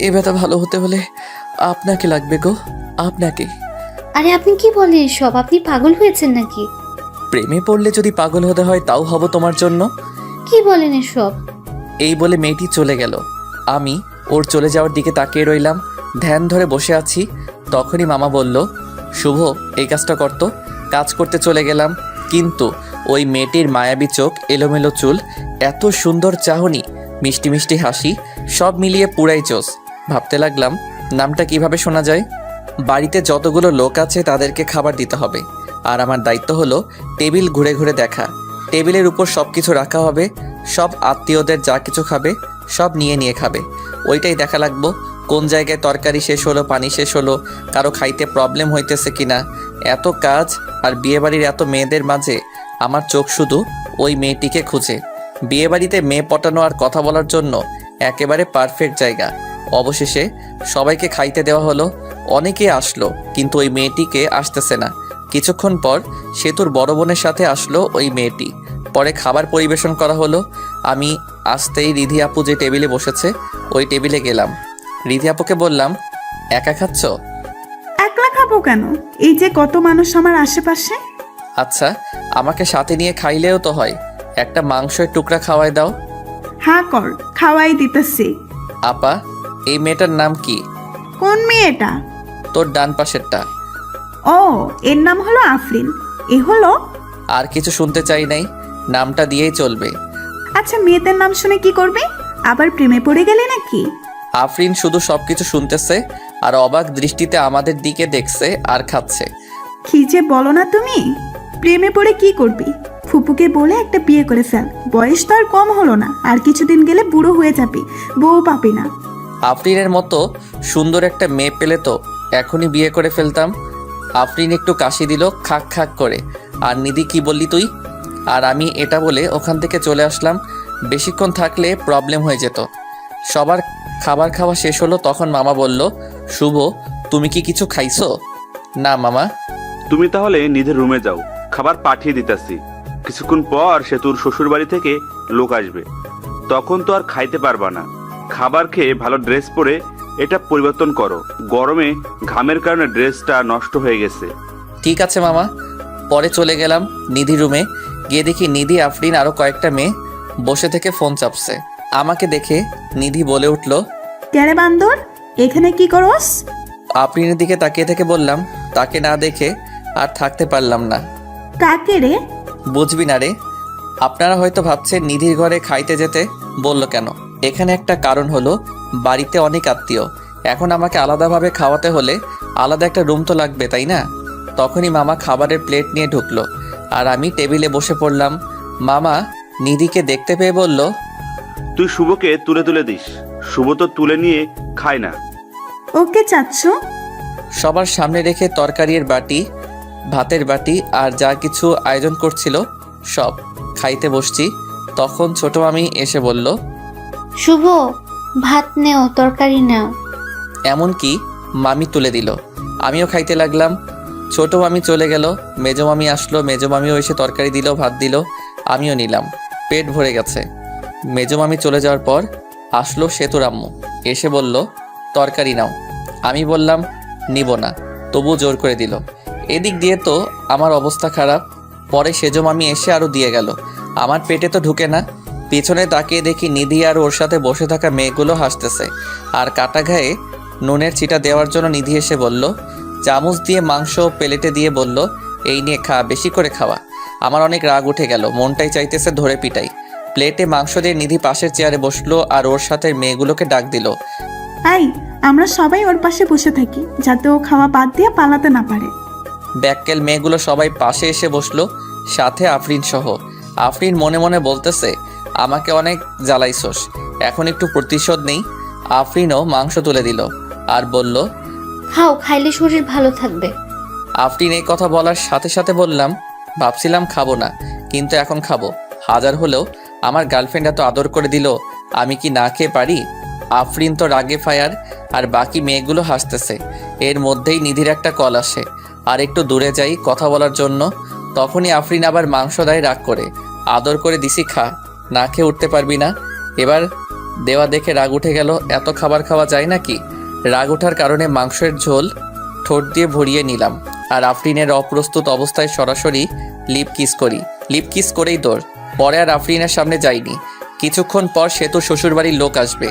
এই ব্যথা ভালো হতে হলে আপনাকে লাগবে গো, আপনাকে। আরে আপনি কি বলেন এসব? আপনি পাগল হয়েছেন নাকি? প্রেমে পড়লে যদি পাগল হতে হয় তাও হব তোমার জন্য। কি বলেন এসব? এই বলে মেয়েটি চলে গেল। আমি ওর চলে যাওয়ার দিকে তাকিয়ে রইলাম, ধ্যান ধরে বসে আছি। তখনই মামা বলল, শুভ এই কাজটা করতো। কাজ করতে চলে গেলাম, কিন্তু ওই মেয়েটির মায়াবী চোখ, এলোমেলো চুল, এত সুন্দর চাহনি, মিষ্টি মিষ্টি হাসি, সব মিলিয়ে পুরাই চোস। ভাবতে লাগলাম নামটা কিভাবে শোনা যায়। বাড়িতে যতগুলো লোক আছে তাদেরকে খাবার দিতে হবে, আর আমার দায়িত্ব হলো টেবিল ঘুরে ঘুরে দেখা। টেবিলের উপর সব কিছু রাখা হবে, সব আত্মীয়দের যা কিছু খাবে সব নিয়ে নিয়ে খাবে, ওইটাই দেখা লাগবো। কোন জায়গায় তরকারি শেষ হলো, পানি শেষ হলো, কারো খাইতে প্রবলেম হইতেছে কিনা। এত কাজ আর বিয়েবাড়ির এত মেয়েদের মাঝে আমার চোখ শুধু ওই মেয়েটিকে খুঁজে। বিয়েবাড়িতে মেয়ে পটানো আর কথা বলার জন্য একেবারে পারফেক্ট জায়গা। অবশেষে সবাইকে খাইতে দেওয়া হলো। অনেকে আসলো, কিন্তু ওই মেয়েটিকে আসতেছে না। কিছুক্ষণ পর সেতুর বড় বোনের সাথে আসলো ওই মেয়েটি। পরে খাবার পরিবেশন করা হলো। আমি আসতেই রিধি আপু যে টেবিলে বসেছে ওই টেবিলে গেলাম। রিধি আপুকে বললাম, একা খাচ্ছ? একলা খাবো কেন? এই যে কত মানুষ আমার আশেপাশে। আচ্ছা, আমাকে সাথে নিয়ে খাইলেও তো হয়। একটা মাংসের টুকরা খাওয়াই দাও। হ্যাঁ কর, খাওয়াই দিতেছি। আপা, এই মেয়েটার নাম কি? কোন মেয়েটা? তোর ডান পাশেরটা। ও, এর নাম হলো আফরিন। এ হলো। আর কিছু শুনতে চাই নাই, নামটা দিয়েই চলবে। আচ্ছা, মেয়েদের নাম শুনে কি করবে? আবার প্রেমে পড়ে গেলে নাকি? আফরিন শুধু সবকিছু শুনতেছে আর অবাক দৃষ্টিতে আমাদের দিকে দেখছে আর খাচ্ছে। কি যে বলো না তুমি! প্রেমে পড়ে কি করবি? ফুপুকে বলে একটা বিয়ে করে ফেল, বয়স তো আর কম হলো না, আর কিছুদিন গেলে বুড়ো হয়ে যাবি, বউ পাবি না। আফরিনের মতো সুন্দর একটা মেয়ে পেলে তো এখনই বিয়ে করে ফেলতাম। আফরিন একটু কাশি দিল খাক খাক করে। আর নিধি, কি বললি তুই? আর আমি এটা বলে ওখান থেকে চলে আসলাম। বেশিক্ষণ থাকলে প্রবলেম হয়ে যেত। সবার খাবার খাওয়া শেষ হলো, তখন মামা বলল, শুভ তুমি কি কিছু খাইছো? না মামা। তুমি তাহলে নিজের রুমে যাও, খাবার পাঠিয়ে দিতেছি। কিছুক্ষণ পর সেতুর শ্বশুর বাড়ি থেকে লোক আসবে, তখন তো আর খাইতে পারবা না। খাবার খেয়ে ভালো ড্রেস পরে এটা পরিবর্তন করো, গরমে ঘামের কারণে ড্রেসটা নষ্ট হয়ে গেছে। ঠিক আছে মামা। পরে চলে গেলাম নিধি রুমে। গিয়ে দেখি নিধি, আফরিন আরও কয়েকটা মেয়ে বসে থেকে ফোন চাপছে। আমাকে দেখে নিধি বলে উঠল, ক্যারে বান্দর, এখানে কি করস? আফরিনের দিকে তাকিয়ে থেকে বললাম, তাকে না দেখে আর থাকতে পারলাম না। কাকে রে? বুঝবি না রে। আপনারা হয়তো ভাবছেন নিধির ঘরে খাইতে যেতে বললো কেন। এখানে একটা কারণ হলো, বাড়িতে অনেক আত্মীয়, এখন আমাকে আলাদাভাবে খাওয়াতে হলে আলাদা একটা রুম তো লাগবে, তাই না? তখনই মামা খাবারের প্লেট নিয়ে ঢুকলো আর আমি টেবিলে বসে পড়লাম। মামা নিধিকে দেখতে পেয়ে বলল, তুই শুভকে তুলে তুলে দিস, শুভ তো তুলে নিয়ে খায় না। ওকে চাচ্ছ? সবার সামনে রেখে তরকারির বাটি, ভাতের বাটি আর যা কিছু আয়োজন করছিল সব খাইতে বসছি। তখন ছোট মামি এসে বলল, শুভ, ভাত নেও, তরকারি নাও। এমনকি মামি তুলে দিল। আমিও খাইতে লাগলাম। ছোট মামি চলে গেল, মেজো মামি আসলো, মেজো মামিও এসে তরকারি দিল, ভাত দিল, আমিও নিলাম। পেট ভরে গেছে। মেজো মামি চলে যাওয়ার পর আসলো সেতুর আম্মু, এসে বলল, তরকারি নাও। আমি বললাম নিব না, তবু জোর করে দিল। এদিক দিয়ে তো আমার অবস্থা খারাপ। পরে সেজো মামি এসে আরও দিয়ে গেল। আমার পেটে তো ঢুকে না। পিছনে তাকিয়ে দেখি নিধি আর ওর সাথে বসে থাকা মেয়েগুলো হাসতেছে। আর কাটা ঘায়ে নুনের ছিটা দেওয়ার জন্য নিধি এসে বলল, চামচ দিয়ে মাংস প্লেটে দিয়ে বলল, এই নিয়ে খা, বেশি করে খাওয়া। আমার অনেক রাগ উঠে গেল, মনটাই চাইতেছে ধরে পিটাই। প্লেটে মাংস দিয়ে নিধি পাশের চেয়ারে বসলো আর ওর সাথে মেয়েগুলোকে ডাক দিল। আই, আমরা সবাই ওর পাশে বসে থাকি, যাতে ও খাওয়া বাদ দিয়ে পালাতে না পারে। ব্যাককেল মেয়েগুলো সবাই পাশে এসে বসলো, সাথে আফরিন সহ। আফরিন মনে মনে বলতেছে, আমাকে অনেক জ্বালাইছোস, এখন একটু প্রতিশোধ নেই। আফরিনও মাংস তুলে দিল আর বলল, খাও, খাইলে শরীর ভালো থাকবে। আফরিন এই কথা বলার সাথে সাথে বললাম, ভাবছিলাম খাবো না, কিন্তু এখন খাবো। হাজার হলেও আমার গার্লফ্রেন্ড এত আদর করে দিল, আমি কি না খেয়ে পারি? আফরিন তো রাগে ফায়ার আর বাকি মেয়েগুলো হাসতেছে। এর মধ্যেই নিধির একটা কল আসে আর একটু দূরে যাই কথা বলার জন্য। তখনই আফরিন আবার মাংস দেয় রাগ করে। আদর করে দিছি, খা, না খেয়ে উঠতে পারবি না। এবার দেওয়া দেখে রাগ উঠে গেল। এত খাবার খাওয়া যায় নাকি? রাগ ওঠার কারণে মাংসের ঝোল ঠোঁট দিয়ে ভরিয়ে নিলাম আর আফরিনের অপ্রস্তুত অবস্থায় সরাসরি লিপ কিস করি। লিপ কিস করেই দৌড়। পরে আর আফরিনের সামনে যাইনি। কিছুক্ষণ পর সেতু শ্বশুরবাড়ির লোক আসবে,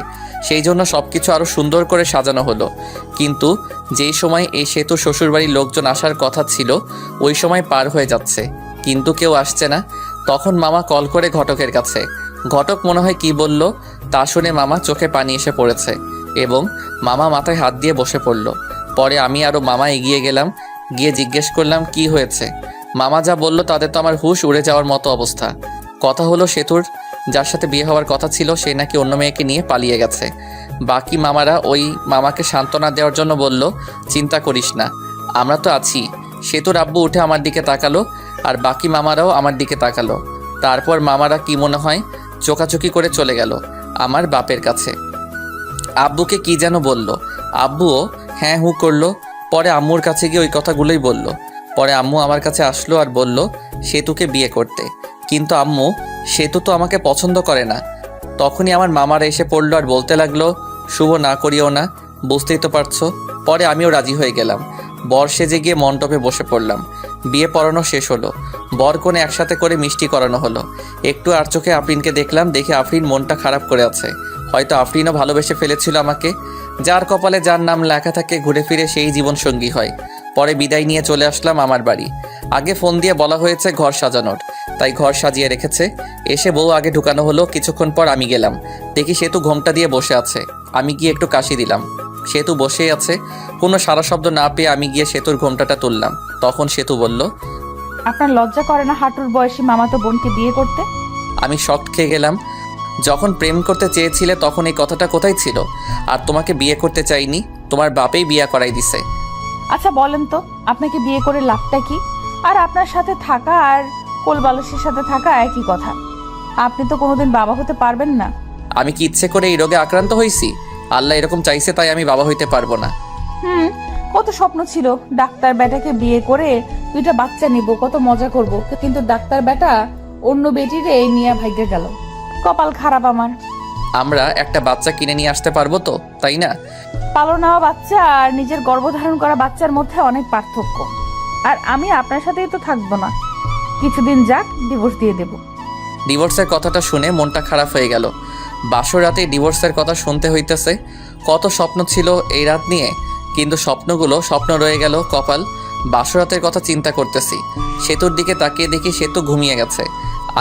সেই জন্য সব কিছু আরও সুন্দর করে সাজানো হলো। কিন্তু যেই সময় এই সেতু শ্বশুরবাড়ির লোকজন আসার কথা ছিল, ওই সময় পার হয়ে যাচ্ছে, কিন্তু কেউ আসছে না। তখন মামা কল করে ঘটকের কাছে। ঘটক মনে হয় কি বলল, তা শুনে মামা চোখে পানি এসে পড়েছে এবং মামা মাথায় হাত দিয়ে বসে পড়ল। পরে আমি আরও মামা এগিয়ে গেলাম, গিয়ে জিজ্ঞেস করলাম কি হয়েছে। মামা যা বলল তাতে তো আমার হুঁশ উড়ে যাওয়ার মতো অবস্থা। কথা হলো, সেতুর যার সাথে বিয়ে হওয়ার কথা ছিল সে নাকি অন্য মেয়েকে নিয়ে পালিয়ে গেছে। বাকি মামারা ওই মামাকে সান্ত্বনা দেওয়ার জন্য বলল, চিন্তা করিস না, আমরা তো আছি। সেতুর আব্বু উঠে আমার দিকে তাকালো আর বাকি মামারাও আমার দিকে তাকালো। তারপর মামারা কি মনে হয় চোকাচুকি করে চলে গেল আমার বাপের কাছে। আব্বুকে কি যেন বলল, আব্বুও হ্যাঁ হু করলো। পরে আম্মুর কাছে গিয়ে ওই কথাগুলোই বলল। পরে আম্মু আমার কাছে আসলো আর বলল সেতুকে বিয়ে করতে, কিন্তু আম্মু সেতু তো আমাকে পছন্দ করে না। তখনই আমার মামারা এসে পড়লো আর বলতে লাগলো, শুভ না করিও না, বুঝতেই তো পারছো। পরে আমিও রাজি হয়ে গেলাম। বর সেজে গিয়ে মণ্ডপে বসে পড়লাম। বিয়ে পড়ানো শেষ হলো, বর কনে একসাথে করে মিষ্টি করানো হলো। একটু আর চোখে আফরিনকে দেখলাম, দেখে আফরিন মনটা খারাপ করে আছে। হয়তো আফরিনও ভালোবেসে ফেলেছিল আমাকে। যার কপালে যার নাম লেখা থাকে ঘুরে ফিরে সেই জীবনসঙ্গী হয়। পরে বিদায় নিয়ে চলে আসলাম আমার বাড়ি। আগে ফোন দিয়ে বলা হয়েছে ঘর সাজানোর, তাই ঘর সাজিয়ে রেখেছে। এসে বউ আগে ঢুকানো হলো। কিছুক্ষণ পর আমি গেলাম, দেখি সেতু ঘোমটা দিয়ে বসে আছে। আমি গিয়ে একটু কাশি দিলাম, সেতু বসেই আছে। কোনো সারা শব্দ না পেয়ে আমি গিয়ে সেতুর ঘোমটাটা তুললাম। তখন সেতু বলল, আপনার লজ্জা করে না হাঁটুর বয়সী মামাতো বোনকে বিয়ে করতে? আমি শক খেয়ে গেলাম। যখন প্রেম করতে চেয়েছিলে তখন এই কথাটা কোথায় ছিল? আর তোমাকে বিয়ে করতে চাইনি, তোমার বাপেই বিয়ে করাই দিছে। আচ্ছা বলেন তো, আপনাকে বিয়ে করে লাভটা কি? আর আপনার সাথে থাকা আর কোলবালসের সাথে থাকা একই কথা। আপনি তো কোনোদিন বাবা হতে পারবেন না। আমি কি ইচ্ছে করে এই রোগে আক্রান্ত হয়েছি? আল্লাহ এরকম চাইছে তাই আমি বাবা হইতে পারবো না। কত স্বপ্ন ছিল ডাক্তার বেটাকে বিয়ে করে 2টা বাচ্চা নিব, কত মজা করব, কিন্তু ডাক্তার বেটা অন্য বেটিরে নিয়ে ভাগ্যে গেল। কপাল খারাপ আমার। আমরা একটা বাচ্চা কিনে নিয়ে আসতে পারবো তো, তাই না? পালন নেওয়া বাচ্চা আর নিজের গর্ভধারণ করা বাচ্চার মধ্যে অনেক পার্থক্য। আর আমি আপনার সাথেই তো থাকবো না, কিছুদিন যাক, ডিভোর্স দিয়ে দেব। ডিভোর্সের কথাটা শুনে মনটা খারাপ হয়ে গেল। বাসর রাতে ডিভোর্সের কথা শুনতে হইতেছে। কত স্বপ্ন ছিল এই রাত নিয়ে, কিন্তু স্বপ্নগুলো স্বপ্ন রয়ে গেল। কপাল। বাসর রাতের কথা চিন্তা করতেছি। সেতুর দিকে তাকিয়ে দেখি সেতু ঘুমিয়ে গেছে।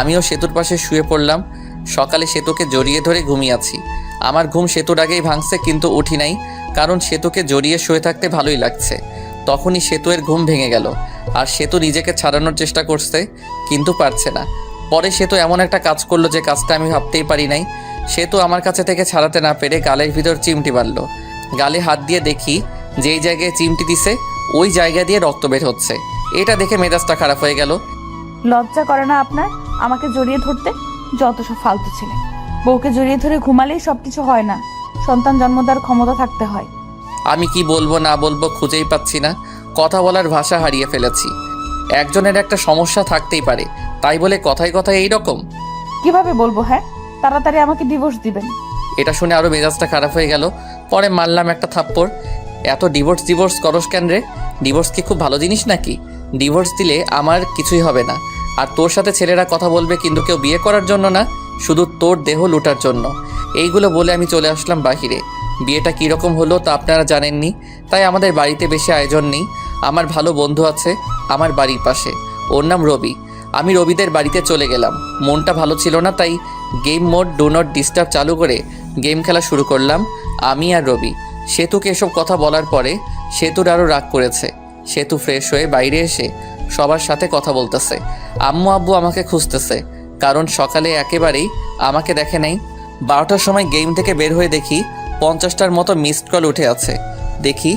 আমিও সেতুর পাশে শুয়ে পড়লাম। সকালে সেতুকে জড়িয়ে ধরে ঘুমিয়ে আছি। আমার ঘুম সেতুর আগেই ভাঙছে, কিন্তু উঠি নাই, কারণ সেতুকে জড়িয়ে শুয়ে থাকতে ভালোই লাগছে। তখনই সেতুয়ের ঘুম ভেঙে গেল, আর সেতু নিজেকে ছাড়ানোর চেষ্টা করছে, কিন্তু পারছে না। পরে সেতু এমন একটা কাজ করলো যে কাজটা আমি ভাবতেই পারি নাই। সেতু আমার কাছে থেকে ছাড়াতে না পেরে গালের ভিতর চিমটি বাঁধল। গালে হাত দিয়ে দেখি যেই জায়গায় চিমটি দিছে ওই জায়গা দিয়ে রক্ত বের হচ্ছে। এটা দেখে মেজাজটা খারাপ হয়ে গেল। লজ্জা করে না আপনার আমাকে জড়িয়ে ধরতে? যত সব ফালতু ছেলে। বউকে জড়িয়ে ধরে ঘুমালেই সবকিছু হয় না, সন্তান জন্ম দেওয়ার ক্ষমতা থাকতে হয়। আমি কি বলবো না বলবো খুঁজেই পাচ্ছি না। কথা বলার ভাষা হারিয়ে ফেলেছি। একজনের একটা সমস্যা থাকতেই পারে, তাই বলে কথায় কথায় এইরকম। কিভাবে বলবো? হ্যাঁ, তাড়াতাড়ি আমাকে ডিভোর্স দিবেন। এটা শুনে আরও মেজাজটা খারাপ হয়ে গেল। পরে মারলাম একটা থাপ্পড়। এত ডিভোর্স করস কেন রে? ডিভোর্স কি খুব ভালো জিনিস নাকি? ডিভোর্স দিলে আমার কিছুই হবে না। আর তোর সাথে ছেলেরা কথা বলবে, কিন্তু কেউ বিয়ে করার জন্য না, শুধু তোর দেহ লুটার জন্য। এইগুলো বলে আমি চলে আসলাম বাহিরে। বিয়েটা কীরকম হলো তা আপনারা জানেননি, তাই আমাদের বাড়িতে বেশি আয়োজন নেই। আমার ভালো বন্ধু আছে আমার বাড়ির পাশে, ওর নাম রবি। আমি রবিদের বাড়িতে চলে গেলাম। মনটা ভালো ছিল না, তাই game mode do not disturb চালু করে গেম খেলা শুরু করলাম আমি আর রবি। সেতুকে এসব কথা বলার পরে সেতুর আরও রাগ করেছে। সেতু ফ্রেশ হয়ে বাইরে এসে সবার সাথে কথা বলতেছে। আম্মু আব্বু আমাকে খুঁজতেছে, কারণ সকালে একেবারেই আমাকে দেখে নাই। 12টার সময় গেম থেকে বের হয়ে দেখি 50টার মতো মিসড কল উঠে আছে। দেখি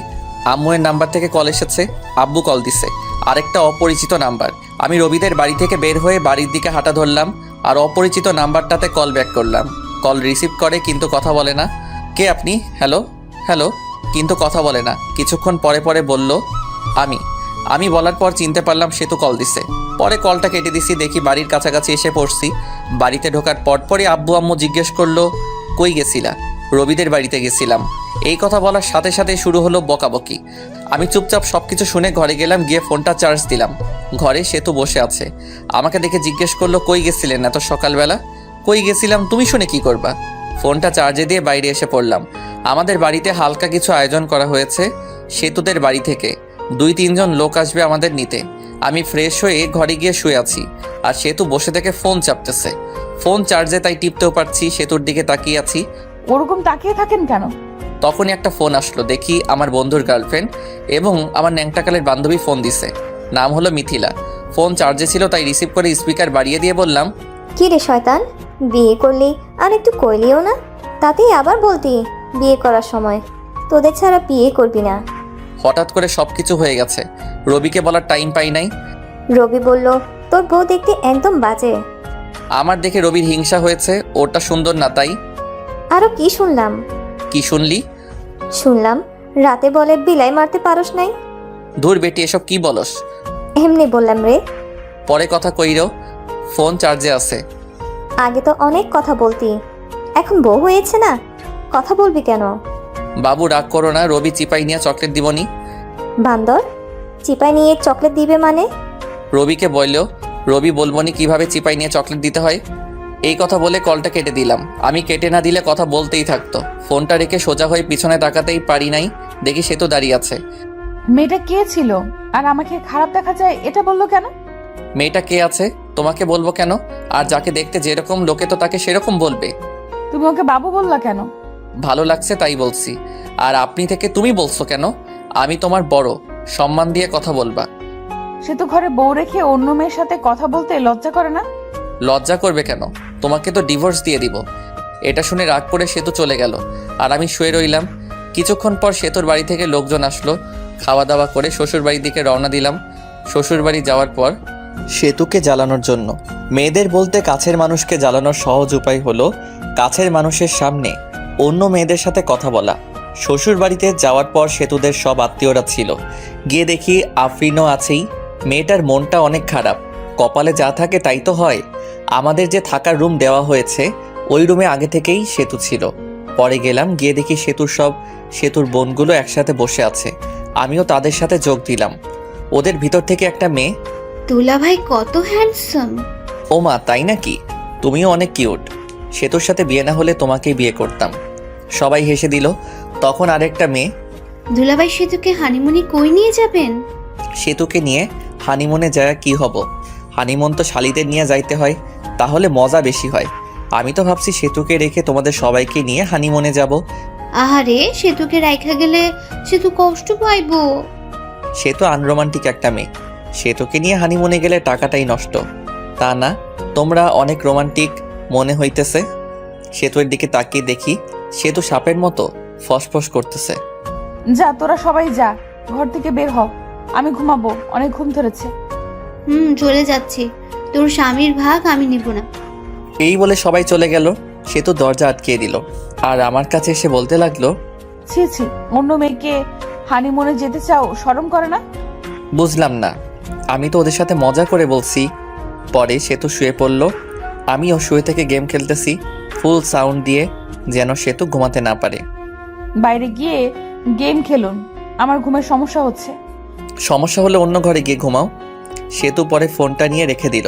আম্মুয়ের নাম্বার থেকে কল এসেছে, আব্বু কল দিছে, আরেকটা অপরিচিত নাম্বার। আমি রবিদের বাড়ি থেকে বের হয়ে বাড়ির দিকে হাঁটা ধরলাম, আর অপরিচিত নাম্বারটাতে কল ব্যাক করলাম। কল রিসিভ করে, কিন্তু কথা বলে না। কে আপনি? হ্যালো হ্যালো, কিন্তু কথা বলে না। কিছুক্ষণ পরে পরে বলল আমি বলার পর চিনতে পারলাম সেতু কল দিছে। পরে কলটা কেটে দিছি। দেখি বাড়ির কাছাকাছি এসে পড়ছি। বাড়িতে ঢোকার পরপরই আব্বু আম্মু জিজ্ঞেস করলো, কই গেছিলা? রবিদের বাড়িতে গেছিলাম। এই কথা বলার সাথে সাথে শুরু হলো বকাবকি। আমি চুপচাপ সব কিছু শুনে ঘরে গেলাম, গিয়ে ফোনটা চার্জ দিলাম। ঘরে সেতু বসে আছে। আমাকে দেখে জিজ্ঞেস করলো, কই গেছিলেন এত সকালবেলা? কই গেছিলাম তুমি শুনে কি করবা? ফোনটা চার্জে দিয়ে বাইরে এসে পড়লাম। আমাদের বাড়িতে হালকা কিছু আয়োজন করা হয়েছে সেতুদের বাড়ি থেকে। 2-3 জন লোক আসবে আমাদের নিতে। আমি ফ্রেশ হয়ে ঘরে গিয়ে শুয়ে আছি, আর সেতু বসে থেকে ফোন চাপতেছে। ফোন চার্জে, তাই টিপতেও পারছি। সেতুর দিকে তাকিয়ে আছি। ওরকম তাকিয়ে থাকেন কেন? তখনই একটা ফোন আসলো। দেখি আমার বন্ধুর গার্লফ্রেন্ড এবং আমার ন্যাংটাকালের বান্ধবী ফোন দিছে। নাম হলো মিথিলা। ফোন চার্জে ছিল, তাই রিসিভ করে স্পিকার বাড়িয়ে দিয়ে বললাম, কি রে শয়তান, বিয়ে করলি আর একটু কইলিও না? তাতেই আবার বলতি বিয়ে করার সময় তোদের ছাড়া বিয়ে করবি না। হঠাৎ করে সব কিছু হয়ে গেছে, রবিকে বলার টাইম পাই নাই। রবি বলল, তোর বউ দেখতে একদম বাজে। আমার দেখে রবির হিংসা হয়েছে, ওটা সুন্দর না তাই। আরো কি শুনলাম? কি শুনলি? শুনলাম রাতে বলে বিলাই মারতে পারস নাই। ধুর বেটি, এসব কি বলস? এমনি বললাম রে। পরে কথা কইরো, ফোন চার্জে আছে। আগে তো অনেক কথা বলতি, এখন বউ হয়েছে না, কথা বলবি কেন? বাবু রাগ করো না, রবি চিপাই নিয়ে চকলেট দিবনি। বান্দর, চিপাই নিয়ে চকলেট দিবে মানে? রবিকে বললো, রবি বলবনি কিভাবে চিপাই নিয়ে চকলেট দিতে হয়। এই কথা বলে কলটা কেটে দিলাম। আমি কেটে না দিলে কথা বলতেই থাকতো। ফোনটা রেখে সোজা হয়ে পিছনে তাকাতেই পারি নাই, দেখি সেতু দাঁড়িয়ে আছে। মেয়েটা কে ছিল আর আমাকে খারাপ দেখা যায় এটা বললো কেন? মেয়েটা কে আছে তোমাকে বলবো কেন? আর যাকে দেখতে যেরকম লোকে তো তাকে সেরকম বলবে। তুমি ওকে বাবু বললা কেন? ভালো লাগছে তাই বলছি। আর আপনি থেকে তুমি বলছো কেন? আমি তোমার বড়, সম্মান দিয়ে কথা বলবা। সে তো ঘরে বউ রেখে অন্য মেয়ের সাথে কথা বলতে লজ্জা করে না? লজ্জা করবে কেন? তোমাকে তো ডিভোর্স দিয়ে দিব। এটা শুনে রাগ করে সেতু চলে গেল, আর আমি শুয়ে রইলাম। কিছুক্ষণ পর সেতুর বাড়ি থেকে লোকজন আসলো। খাওয়া দাওয়া করে শ্বশুর বাড়ির দিকে রওনা দিলাম। শ্বশুর বাড়ি যাওয়ার পর সেতুকে জ্বালানোর জন্য, মেয়েদের বলতে কাছের মানুষকে জ্বালানোর সহজ উপায় হলো কাছের মানুষের সামনে অন্য মেয়েদের সাথে কথা বলা। শ্বশুর বাড়িতে যাওয়ার পর সেতুদের সব আত্মীয়রা ছিল। গিয়ে দেখি আফরিনও আছেই। মেয়েটার মনটা অনেক খারাপ, কপালে যা থাকে তাই তো হয়। আমাদের যে থাকার রুম দেওয়া হয়েছে ওই রুমে আগে থেকেই সেতু ছিল। পরে গেলাম, গিয়ে দেখি সেতুর বোনগুলো একসাথে বসে আছে। আমিও তাদের সাথে যোগ দিলাম। ওদের ভিতর থেকে একটা মেয়ে, দুলাভাই কত হ্যান্ডসাম। ও মা তাই নাকি? তুমিও অনেক কিউট। সেতুর সাথে বিয়ে না হলে তোমাকেই বিয়ে করতাম। সবাই হেসে দিল। তখন আরেকটা মেয়ে, দুলাভাই সেতুকে হানিমুনি কই নিয়ে যাবেন? সেতুকে নিয়ে হানিমুনে যায় কি হব? হানিমুন তো শালিদের নিয়ে যাইতে হয়, তাহলে মজা বেশি হয়। আমি তো ভাবছি সেতুকে রেখে তোমাদের সবাইকে নিয়ে হানিমুনে যাব। আহারে, সেতুকে রাইখা গেলে সেতু কষ্ট পাইবো। সেতু আনরোমান্টিক একটা মেয়ে। সেতুকে নিয়ে হানিমুনে গেলে টাকাটাই নষ্ট। তা না, তোমরা অনেক রোমান্টিক মনে হইতেছে। সেতুর দিকে তাকিয়ে দেখি সেতু সাপের মতো ফসফস করতেছে। যা, তোরা সবাই যা, ঘর থেকে বের হ। আমি ঘুমাবো, অনেক ঘুম ধরেছে। চলে যাচ্ছি। তোর স্বামীর ভাগ আমি নিব না। এই বলে সবাই চলে গেল। সেতু দরজা আটকিয়ে দিল আর আমার কাছে এসে বলতে লাগলো, ছি ছি, অন্য মেয়েকে হানিমুনে যেতে চাও, শরম করে না? বুঝলাম না, আমি তো ওদের সাথে মজা করে বলছি। পরে সেতু শুয়ে পড়ল, আমিও শুয়ে থেকে গেম খেলতেছি ফুল সাউন্ড দিয়ে, যেন সেতু ঘুমাতে না পারে। বাইরে গিয়ে গেম খেলুন, আমার ঘুমের সমস্যা হচ্ছে। সমস্যা হলে অন্য ঘরে গিয়ে ঘুমাও। সেতু পরে ফোনটা নিয়ে রেখে দিল।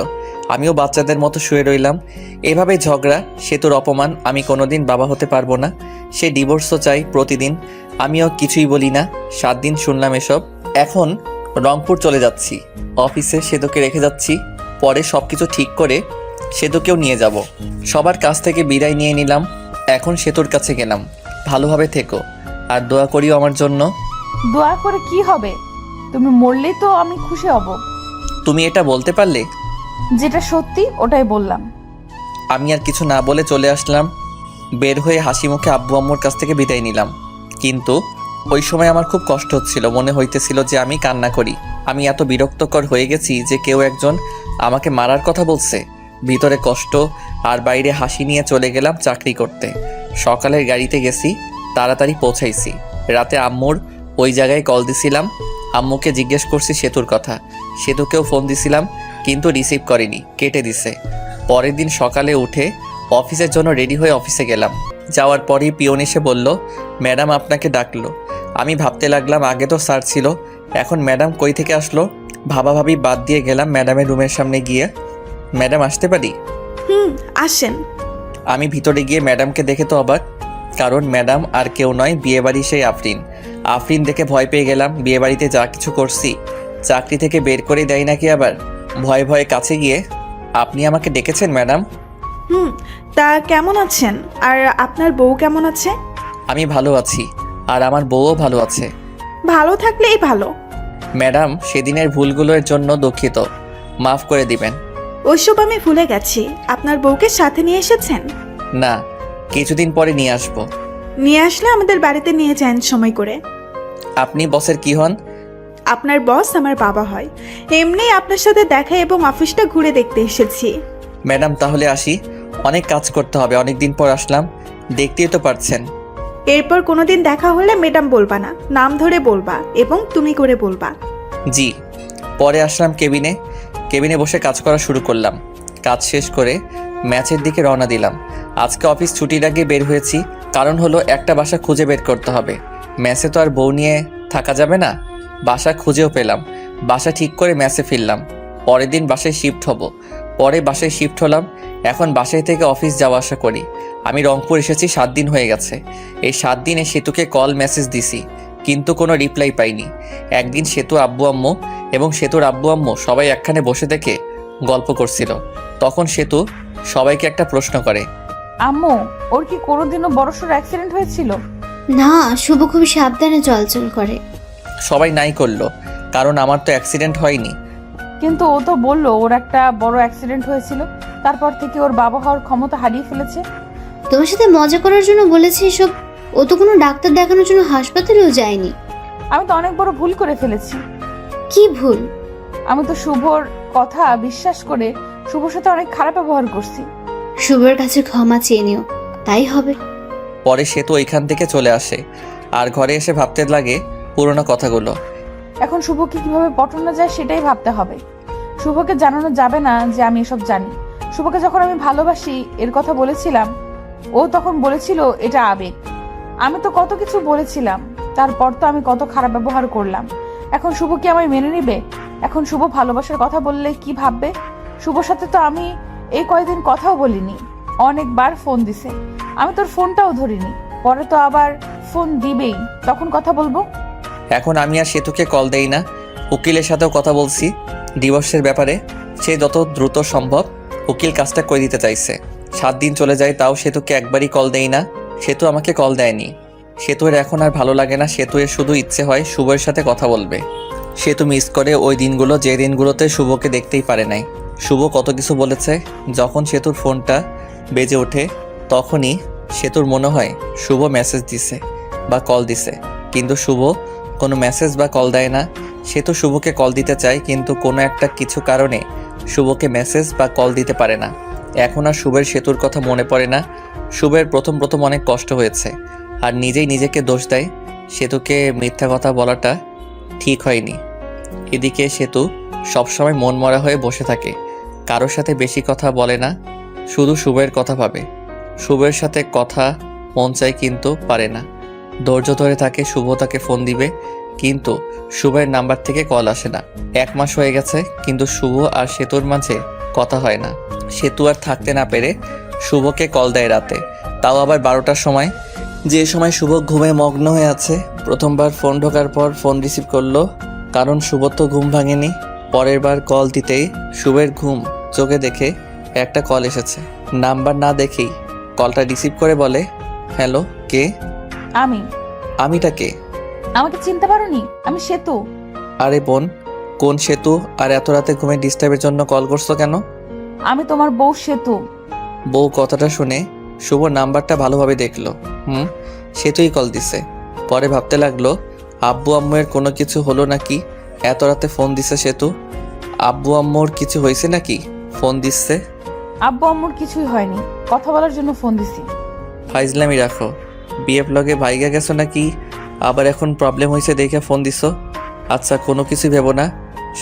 আমিও বাচ্চাদের মতো শুয়ে রইলাম। এভাবে ঝগড়া, সেতুর অপমান। আমি কোনোদিন বাবা হতে পারবো না। সে ডিভোর্সও চাই প্রতিদিন। আমিও কিছুই বলি না। 7 দিন শুনলাম এসব। এখন রংপুর চলে যাচ্ছি। অফিসে সেতুকে রেখে যাচ্ছি। পরে সব কিছু ঠিক করে সেতুকেও নিয়ে যাব। সবার কাছ থেকে বিদায় নিয়ে নিলাম। এখন সেতুর কাছে গেলাম। ভালোভাবে থেকো আর দোয়া করিও আমার জন্য। দোয়া করে কি হবে? তুমি মরলেই তো আমি খুশি হব। তুমি এটা বলতে পারলে? যেটা সত্যি ওটাই বললাম। আমি আর কিছু না বলে চলে আসলাম। বের হয়ে হাসি মুখে আব্বু আম্মুর কাছ থেকে বিদায় নিলাম। কিন্তু ওই সময় আমার খুব কষ্ট হচ্ছিল। মনে হইতেছিল যে আমি কান্না করি। আমি এত বিরক্তকর হয়ে গেছি যে কেউ একজন আমাকে মারার কথা বলছে। ভিতরে কষ্ট আর বাইরে হাসি নিয়ে চলে গেলাম চাকরি করতে। সকালের গাড়িতে গেছি, তাড়াতাড়ি পৌঁছাইছি। রাতে আম্মুর ওই জায়গায় কল দিছিলাম। আম্মুকে জিজ্ঞেস করছি সেতুর কথা। সেতুকেও ফোন দিছিলাম, কিন্তু রিসিভ করেনি, কেটে দিছে। পরের দিন সকালে উঠে অফিসের জন্য রেডি হয়ে অফিসে গেলাম। যাওয়ার পরেই পিয়ন এসে বলল, ম্যাডাম আপনাকে ডাকলো। আমি ভাবতে লাগলাম আগে তো স্যার ছিল, এখন ম্যাডাম কই থেকে আসলো। ভাবাভাবি বাদ দিয়ে গেলাম ম্যাডামের রুমের সামনে গিয়ে। ম্যাডাম আসতে পারি? আসেন। আমি ভিতরে গিয়ে ম্যাডামকে দেখে তো অবাক, কারণ ম্যাডাম আর কেউ নয়, বিয়েবাড়ি সেই আফরিন। আফরিন দেখে ভয় পেয়ে গেলাম। বিয়েবাড়িতে যা কিছু করছি চাকরি থেকে বের করে দেয় নাকি আবার। ভয়ে ভয়ে কাছে গিয়ে, আপনি আমাকে ডেকেছেন ম্যাডাম? তা কেমন আছেন? আর আপনার বউ কেমন আছে? আমি ভালো আছি, আর আমার বউও ভালো আছে। ভালো থাকলেই ভালো। ম্যাডাম, সেদিনের ভুলগুলোর জন্য দুঃখিত, মাফ করে দিবেন। ওইসব আমি ভুলে গেছি। আপনার বউকে সাথে নিয়ে এসেছেন? না, কিছুদিন পরে নিয়ে আসবো। নিয়ে আসলে আমাদের বাড়িতে নিয়ে যান সময় করে। আপনি বসের কি হন? আপনার বস আমার বাবা হয়। এমনি আপনার সাথে দেখা এবং অফিসটা ঘুরে দেখতে এসেছি। ম্যাডাম তাহলে আসি, অনেক কাজ করতে হবে। অনেক দিন পর আসলাম, দেখতেই তো পারছেন। এরপর কোনোদিন দেখা হলে ম্যাডাম বলবা না, নাম ধরে বলবা এবং তুমি করে বলবা। জি। পরে আসলাম কেবিনে বসে কাজ করা শুরু করলাম। কাজ শেষ করে ম্যাচের দিকে রওনা দিলাম। আজকে অফিস ছুটির আগে বের হয়েছি, কারণ হলো একটা বাসা খুঁজে বের করতে হবে। ম্যাচে তো আর বউ নিয়ে থাকা যাবে না। বাসা খুঁজেও পেলাম, বাসা ঠিক করে ম্যাচে ফিরলাম। পরের দিন বাসায় শিফট হব। পরে বাসায় শিফট হলাম। এখন বাসায় থেকে অফিস যাওয়া আসা করি। আমি রংপুর এসেছি 7 দিন হয়ে গেছে। এই 7 দিনে সেতুকে কল মেসেজ দিছি, কিন্তু কোনো রিপ্লাই পাইনি। একদিন সেতু আব্বু আম্মু এবং সেতুর আব্বু আম্মু সবাই একখানে বসে থেকে গল্প করছিল। তখন সেতু সবাইকে একটা প্রশ্ন করে, আম্মু, ওর কি কোনোদিনও বড়সড় অ্যাক্সিডেন্ট হয়েছিল? না, শুভ খুব সাবধানে চলাচল করে। সবাই নাই করলো, কারণ আমার তো অ্যাক্সিডেন্ট হয়নি। কিন্তু ও তো বললো ওর একটা বড় অ্যাক্সিডেন্ট হয়েছিল, তারপর থেকে ওর বাবা হওয়ার ক্ষমতা হারিয়ে ফেলেছে। তোমার সাথে মজা করার জন্য বলেছে এসব। ও তো কোনো ডাক্তার দেখানোর জন্য হাসপাতালেও যায়নি। আমি তো অনেক বড় ভুল করে ফেলেছি। কি ভুল? আমি তো শুভর কথা বিশ্বাস করে শুভর সাথে অনেক খারাপ ব্যবহার করছি। শুভর কাছে ক্ষমা চেয়ে নিও, তাই হবে। পরে সেতু ওইখান থেকে চলে আসে আর ঘরে এসে ভাবতে লাগে পুরোনো কথাগুলো। এখন শুভকে কিভাবে পটানো যায় সেটাই ভাবতে হবে। শুভকে জানানো যাবে না যে আমি এসব জানি। শুভকে যখন আমি ভালোবাসি এর কথা বলেছিলাম, ও তখন বলেছিল এটা আবেগ। আমি তো কত কিছু বলেছিলাম, তারপর তো আমি কত খারাপ ব্যবহার করলাম। এখন শুভ কি আমায় মেনে নিবে? এখন শুভ ভালোবাসার কথা বললে কি ভাববে? শুভর সাথে তো আমি এই কয়েকদিন কথাও বলিনি, অনেকবার ফোন দিছে, আমি তোর ফোনটাও ধরিনি। পরে তো আবার ফোন দিবেই, তখন কথা বলবো। এখন আমি আর সেতুকে কল দেই না। উকিলের সাথেও কথা বলছি ডিভোর্সের ব্যাপারে। সে যত দ্রুত সম্ভব উকিল কাজটা করে দিতে চাইছে। 7 দিন চলে যায়, তাও সেতুকে একবারই কল দেই না। সেতু আমাকে কল দেয়নি। সেতুর এখন আর ভালো লাগে না। সেতুর শুধু ইচ্ছে হয় শুভের সাথে কথা বলবে। সেতু মিস করে ওই দিনগুলো, যে দিনগুলোতে শুভকে দেখতেই পারে নাই। শুভ কত কিছু বলেছে। যখন সেতুর ফোনটা বেজে ওঠে তখনই সেতুর মনে হয় শুভ মেসেজ দিছে বা কল দিছে, কিন্তু শুভ কোনো মেসেজ বা কল দেয় না। সেতু শুভকে কল দিতে চায়, কিন্তু কোনো একটা কিছু কারণে শুভকে মেসেজ বা কল দিতে পারে না। এখন আর শুভের সেতুর কথা মনে পড়ে না। শুভের প্রথম অনেক কষ্ট হয়েছে, আর নিজেই নিজেকে দোষ দেয়। সেতুকে মিথ্যা কথা বলাটা ঠিক হয়নি। এদিকে সেতু সবসময় মন মরা হয়ে বসে থাকে, কারোর সাথে বেশি কথা বলে না, শুধু শুভের কথা ভাবে। শুভের সাথে কথা মন চায় কিন্তু পারে না। ধৈর্য ধরে থাকে শুভ তাকে ফোন দিবে, কিন্তু শুভের নাম্বার থেকে কল আসে না। 1 মাস হয়ে গেছে, কিন্তু শুভ আর সেতুর মাঝে কথা হয় না। সেতু আর থাকতে না পেরে শুভকে কল দেয় রাতে, তাও আবার 12টার সময়, যে সময় শুভ ঘুমে মগ্ন হয়ে আছে। প্রথমবার ফোন ঢোকার পর ফোন রিসিভ করলো, কারণ শুভ তো ঘুম ভাঙেনি। পরের বার কল দিতেই শুভের ঘুম চোখে দেখে একটা কল এসেছে। নাম্বার না দেখেই কলটা রিসিভ করে বলে, হ্যালো, কে? আমিটা কে? আমাকে চিনতে পারোনি? আমি সেতু। আরে বোন, কোন সেতু? আর এত রাতে ঘুমে ডিস্টার্বের জন্য কল করছো কেন? আমি তোমার বউ সেতু। বউ কথাটা শুনে শুভ নাম্বারটা ভালোভাবে দেখলো। সেতুই কল দিছে। পরে ভাবতে লাগলো, আব্বু আম্মুর কোনো কিছু হলো নাকি? এত রাতে ফোন দিছে সেতু। আব্বু আম্মুর কিছু হয়েছে নাকি ফোন দিচ্ছে? আব্বু আম্মুর কিছুই হয়নি, কথা বলার জন্য ফোন দিছি। ফাইজলামি রাখো। বিএফ লগে ভাইগা গেছো নাকি? আবার এখন প্রবলেম হয়েছে দেখে ফোন দিছো? আচ্ছা, কোনো কিছু ভেবো না,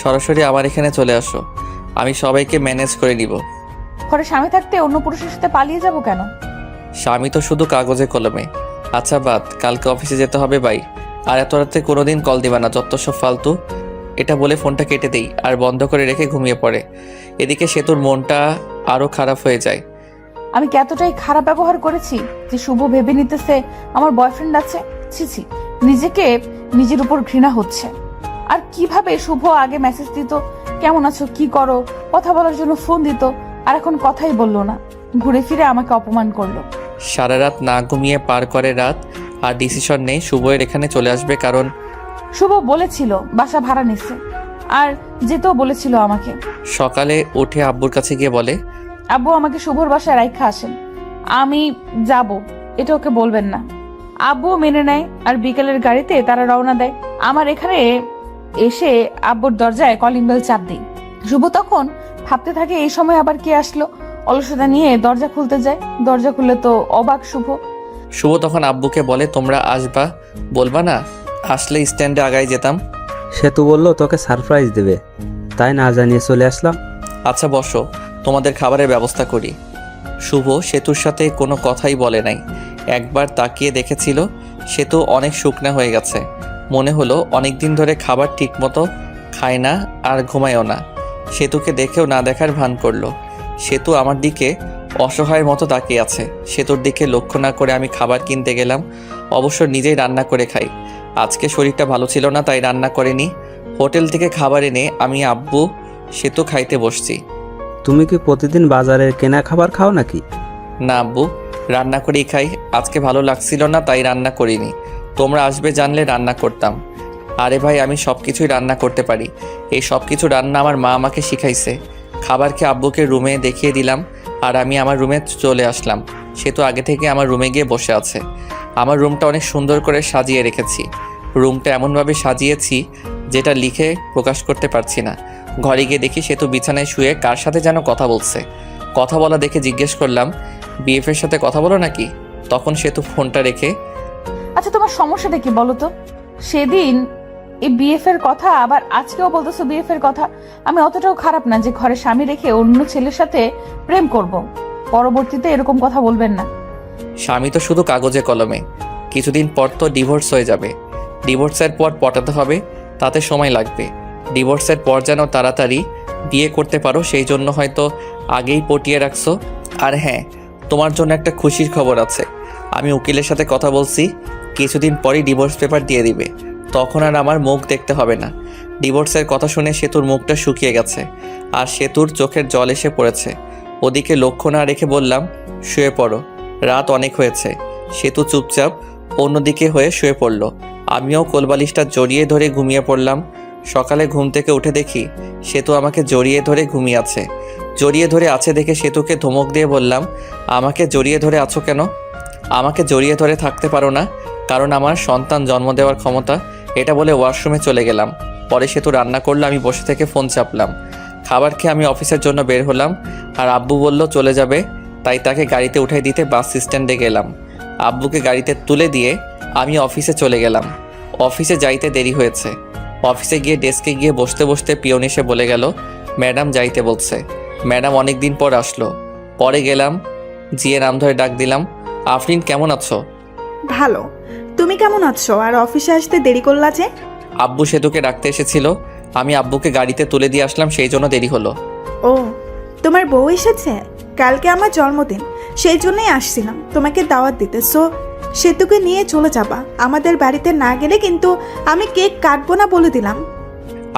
সরাসরি আমার এখানে চলে আসো, আমি সবাইকে ম্যানেজ করে নিব। ঘরে স্বামী থাকতে অন্য পুরুষের সাথে পালিয়ে যাব কেন? স্বামী তো শুধু কাগজে কলমে। আচ্ছা বাদ, কালকে অফিসে যেতে হবে বাই। আর এত রাতে কোনোদিন কল দিবা না, যত সব ফালতু। এটা বলে ফোনটা কেটে দেই আর বন্ধ করে রেখে ঘুমিয়ে পড়ে। এদিকে সেতুর মনটা আরও খারাপ হয়ে যায়। আমি কি এতটাই খারাপ ব্যবহার করেছি যে শুভ ভেবে নিতেছে আমার বয়ফ্রেন্ড আছে? ছিছি, নিজের উপর ঘৃণা হচ্ছে। আর কিভাবে শুভ আগে মেসেজ দিত, কেমন আছো, কি করো, কথা বলার জন্য ফোন দিত, আর এখন কথাই বললো না, ঘুরে ফিরে আমাকে অপমান করলো। সারা রাত না ঘুমিয়ে পার করে রাত, আর ডিসিশন নেই শুভের এখানে চলে আসবে, কারণ শুভ বলেছিল বাসা ভাড়া নিচ্ছে, আর যেতেও বলেছিল আমাকে। সকালে উঠে আব্বুর কাছে গিয়ে বলে, আব্বু আমাকে শুভর বাসায় রাইখা আসেন, আমি যাব, এটা ওকে বলবেন না। আব্বু মেনে নেয়, আর বিকেলের গাড়িতে তারা রওনা দেয়। আমার এখানে এসে আব্বুর দরজায় কলিং বেল চাপ দিই। শুভ তখন ভাবতে থাকে এই সময় আবার কে আসলো। অলসতা নিয়ে দরজা খুলতে যায়, দরজা খুললে তো অবাক শুভ। শুভ তখন আব্বুকে বলে, তোমরা আসবা, বলবা না আসলে স্ট্যান্ডে আগায় যেতাম। সেতু বললো তোকে সারপ্রাইজ দেবে, তাই না জানিয়ে চলে আসলাম। আচ্ছা বসো, তোমাদের খাবারের ব্যবস্থা করি। শুভ সেতুর সাথে কোনো কথাই বলে নাই। একবার তাকিয়ে দেখেছিল সেতু অনেক শুকনা হয়ে গেছে। মনে হলো অনেক দিন ধরে খাবার ঠিকমতো খায় না আর ঘুমায়ও না। সেতুকে দেখেও না দেখার ভান করলো। সেতু আমার দিকে অসহায়ের মতো তাকিয়ে আছে। সেতুর দিকে লক্ষ্য না করে আমি খাবার কিনতে গেলাম। অবশ্য নিজেই রান্না করে খাই। আজকে শরীরটা ভালো ছিল না, তাই রান্না করিনি। হোটেল থেকে খাবার এনে আমি, আব্বু, সেতু খাইতে বসছি। তুমি কি প্রতিদিন বাজারের কেনা খাবার খাও নাকি? না আব্বু, রান্না করেই খাই। আজকে ভালো লাগছিল না, তাই রান্না করিনি। তোমরা আসবে জানলে রান্না করতাম। আরে ভাই, আমি সব কিছুই রান্না করতে পারি। এই সব কিছু রান্না আমার মা আমাকে শিখাইছে। খাবার খেয়ে আব্বুকে রুমে দেখিয়ে দিলাম, আর আমি আমার রুমে চলে আসলাম। সে তো আগে থেকে আমার রুমে গিয়ে বসে আছে। আমার রুমটা অনেক সুন্দর করে সাজিয়ে রেখেছি। রুমটা এমনভাবে সাজিয়েছি যেটা লিখে প্রকাশ করতে পারছি না। ঘরে গিয়ে দেখি সেতু বিছানায় শুয়ে কার সাথে যেন কথা বলছে। কথা বলা দেখে জিজ্ঞেস করলাম, বিএফের সাথে কথা বলো নাকি? তখন সেতু ফোনটা রেখে, আচ্ছা তোমার সমস্যাটা কি বলো তো? সেদিন এই বিএফ এর কথা আবার আজকেও বলতেছো বিএফ এর কথা। আমি অতটাও খারাপ না যে ঘরে স্বামী রেখে অন্য ছেলের সাথে প্রেম করব। পরবর্তীতে এরকম কথা বলবেন না। স্বামী তো শুধু কাগজে কলমে, কিছুদিন পর তো ডিভোর্স হয়ে যাবে। ডিভোর্সের পর পটাতে হবে, তাতে সময় লাগবে। ডিভোর্সের পর যেন তাড়াতাড়ি বিয়ে করতে পারো সেই জন্য হয়তো আগেই পটিয়ে রাখছো। আর হ্যাঁ, তোমার জন্য একটা খুশির খবর আছে। আমি উকিলের সাথে কথা বলছি, কিছুদিন পরই ডিভোর্স পেপার দিয়ে দিবে। তখন আর আমার মুখ দেখতে হবে না। ডিভোর্সের কথা শুনে সেতুর মুখটা শুকিয়ে গেছে, আর সেতুর চোখের জল এসে পড়েছে। ওদিকে লক্ষ্য না রেখে বললাম, শুয়ে পড়ো, রাত অনেক হয়েছে। সেতু চুপচাপ অন্যদিকে হয়ে শুয়ে পড়ল। আমিও কোলবালিশটা জড়িয়ে ধরে ঘুমিয়ে পড়লাম। সকালে ঘুম থেকে উঠে দেখি সেতু আমাকে জড়িয়ে ধরে ঘুমিয়ে আছে। জড়িয়ে ধরে আছে দেখে সেতুকে ধমক দিয়ে বললাম, আমাকে জড়িয়ে ধরে আছো কেন? আমাকে জড়িয়ে ধরে থাকতে পারো না, কারণ আমার সন্তান জন্ম দেওয়ার ক্ষমতা। এটা বলে ওয়াশরুমে চলে গেলাম। পরে সেতু রান্না করলো, আমি বসে থেকে ফোন চাপলাম। খাবার খেয়ে আমি অফিসের জন্য বের হলাম, আর আব্বু বলল চলে যাবে, তাই তাকে গাড়িতে উঠাই দিতে বাস স্ট্যান্ডে গেলাম। আব্বুকে গাড়িতে তুলে দিয়ে আমি অফিসে চলে গেলাম। অফিসে যাইতে দেরি হয়েছে। অফিসে গিয়ে ডেস্কে গিয়ে বসতে বসতে পিয়ন এসে বলে গেল, ম্যাডাম যাইতে বলছে। ম্যাডাম অনেক দিন পর আসলো। পরে গেলাম, জিয়ে নাম ধরে ডাক দিলাম, আফরিন কেমন আছো? ভালো। তুমি কেমন আছো? আর অফিসে আসতে দেরি করলা যে? আব্বু সেতুকে ডাকতে এসেছিল, আমি আব্বুকে গাড়িতে তুলে দিয়ে আসলাম, সেই জন্য দেরি হলো। ও, তোমার বউ এসেছে? কালকে আমার জন্মদিন, সেই জন্যই আসছিলাম তোমাকে দাওয়াত দিতে। সো সেতুকে নিয়ে চলে যাবা। আমাদের বাড়িতে না গেলে কিন্তু আমি কেক কাটবো না বলে দিলাম।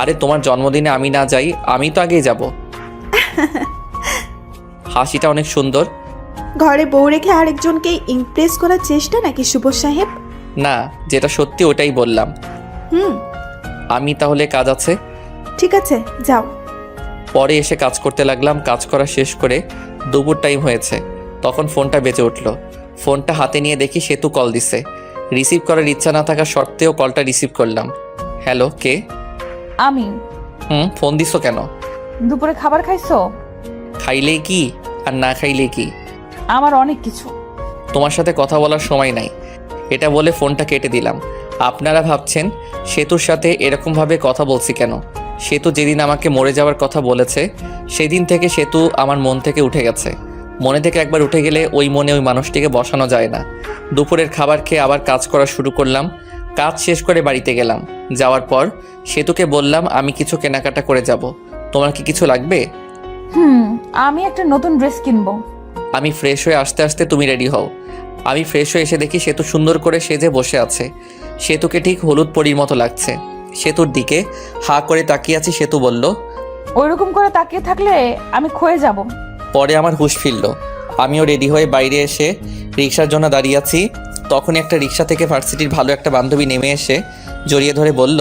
আরে তোমার জন্মদিনে আমি না যাই, আমি তো আগেই যাব। হাসিটা অনেক সুন্দর। ঘরে বউ রেখে আরেকজনকে ইমপ্রেস করার চেষ্টা নাকি শুভ সাহেব? না, যেটা সত্যি ওটাই বললাম। হুম, আমি তাহলে কাজ আছে। ঠিক আছে, যাও। পরে এসে কাজ করতে লাগলাম। কাজ করা শেষ করে দুপুর টাইম হয়েছে, তখন ফোনটা বেজে উঠলো। ফোনটা হাতে নিয়ে দেখি সেতু কল দিছে। রিসিভ করার ইচ্ছা না থাকা সত্ত্বেও কলটা রিসিভ করলাম। হ্যালো, কে? আমি। ফোন দিছো কেন? দুপুরে খাবার খাইছো? খাইলেই কি আর না খাইলেই কি? আমার অনেক কিছু। তোমার সাথে কথা বলার সময় নাই। এটা বলে ফোনটা কেটে দিলাম। আপনারা ভাবছেন সেতুর সাথে এরকমভাবে কথা বলছি কেন? সেতু যেদিন আমাকে মরে যাওয়ার কথা বলেছে, সেদিন থেকে সেতু আমার মন থেকে উঠে গেছে। মনে থেকে একবার উঠে গেলে ওই মনে ওই মানুষটিকে বসানো যায় না। দুপুরের খাবার খেয়ে আবার কাজ করা শুরু করলাম। কাজ শেষ করে বাড়িতে গেলাম। যাওয়ার পর সেতুকে বললাম, আমি কিছু কেনাকাটা করে যাব, তোমার কি কিছু লাগবে? আমি একটা নতুন ড্রেস কিনবো। আমি ফ্রেশ হয়ে আসতে আসতে তুমি রেডি হও। আমি ফ্রেশ হয়ে এসে দেখি সেতু সুন্দর করে সেজে বসে আছে। সেতুকে ঠিক হলুদ পরীর মতো লাগছে। সেতুর দিকে হা করে তাকিয়ে আছি। সেতু বলল, ওইরকম করে তাকিয়ে থাকলে আমি ক্ষয়ে যাব। পরে আমার হুঁশ ফিরল। আমিও রেডি হয়ে বাইরে এসে রিক্সার জন্য দাঁড়িয়ে আছি। তখনই একটা রিক্সা থেকে ভার্সিটির ভালো একটা বান্ধবী নেমে এসে জড়িয়ে ধরে বলল,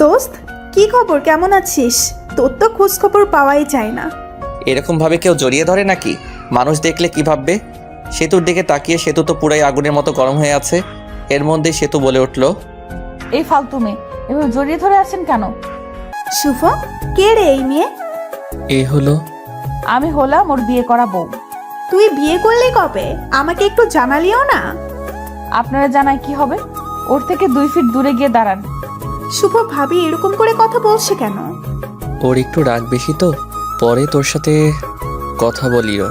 দোস্ত, কি খবর? কেমন আছিস? তোর তো খোঁজ খবর পাওয়াই যায় না। এরকমভাবে কেউ জড়িয়ে ধরে নাকি? মানুষ দেখলে কি ভাববে? সেতুর দিকে তাকিয়ে সেতু তো পুরাই আগুনের মতো গরম হয়ে আছে। এর মধ্যেই সেতু বলে উঠল, এই ফালতু মেয়ে, এভাবে জড়িয়ে ধরে আছেন কেন? শুভ, কে রে এই মেয়ে? এ হলো। আমি হলাম ওর বিয়ে করা বউ। তুই বিয়ে করলি কবে? আমাকে একটু জানালিও না। আপনারা জানায় কি হবে? ওর থেকে 2 ফিট দূরে গিয়ে দাঁড়ান। শুভ ভাবি এরকম করে কথা বলছে কেন? ওর একটু রাগ বেশি তো, পরে তোর সাথে কথা বলিও।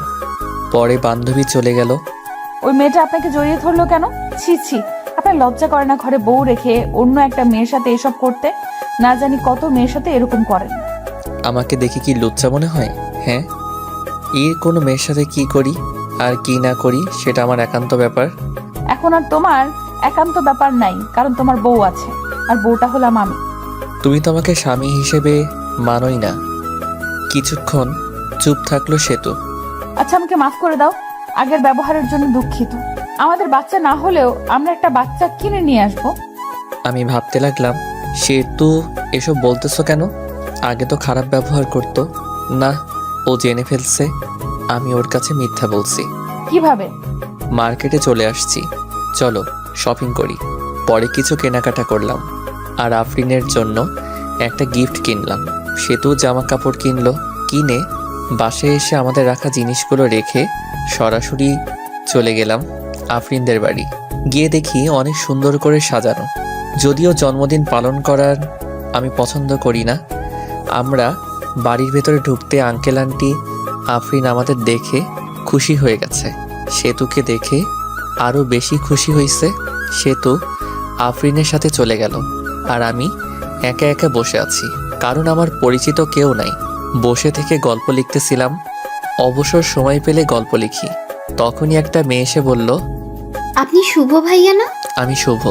পরে বান্ধবী চলে গেল। ওই মেয়েটা আপনাকে জড়িয়ে ধরলো কেন? ছি ছি, আপনার লজ্জা করে না ঘরে বউ রেখে অন্য একটা মেয়ের সাথে এসব করতে? না জানি কত মেয়ের সাথে এরকম করেন। আমাকে দেখে কি লজ্জা মনে হয়? হ্যাঁ, এর কোনো মেয়ের সাথে কি করি আর কি না করি সেটা আমার একান্ত ব্যাপার। এখন আর তোমার একান্ত ব্যাপার নাই, কারণ তোমার বউ আছে, আর বউটা হলাম আমি। তুমি তো আমাকে স্বামী হিসেবে মানোই না। কিছুক্ষণ চুপ থাকলো সেতু। আচ্ছা, আমাকে মাফ করে দাও, আগের ব্যবহারের জন্য দুঃখিত। আমাদের বাচ্চা না হলেও আমরা একটা বাচ্চা কিনে নিয়ে আসবো। আমি ভাবতে লাগলাম, সেতু এসব বলতেছো কেন? আগে তো খারাপ ব্যবহার করতো না। ও জেনে ফেলছে আমি ওর কাছে মিথ্যা বলছি। কিভাবে? মার্কেটে চলে আসছি, চলো শপিং করি। পরে কিছু কেনাকাটা করলাম, আর আফরিনের জন্য একটা গিফট কিনলাম। সেতু জামা কাপড় কিনলো। কিনে বাসায় এসে আমাদের রাখা জিনিসগুলো রেখে সরাসরি চলে গেলাম আফরিনদের বাড়ি। গিয়ে দেখি অনেক সুন্দর করে সাজানো। যদিও জন্মদিন পালন করার আমি পছন্দ করি না। আমরা বাড়ির ভেতরে ঢুকতে আঙ্কেল আন্টি আফরিন আমাদের দেখে খুশি হয়ে গেছে। সেতুকে দেখে আরও বেশি খুশি হয়েছে। সেতু আফরিনের সাথে চলে গেল আর আমি একা একা বসে আছি, কারণ আমার পরিচিত কেউ নাই। বসে থেকে গল্প লিখতেছিলাম। অবসর সময় পেলে গল্প লিখি। তখনই একটা মেয়ে এসে বলল, আপনি শুভ ভাইয়া না? আমি শুভ।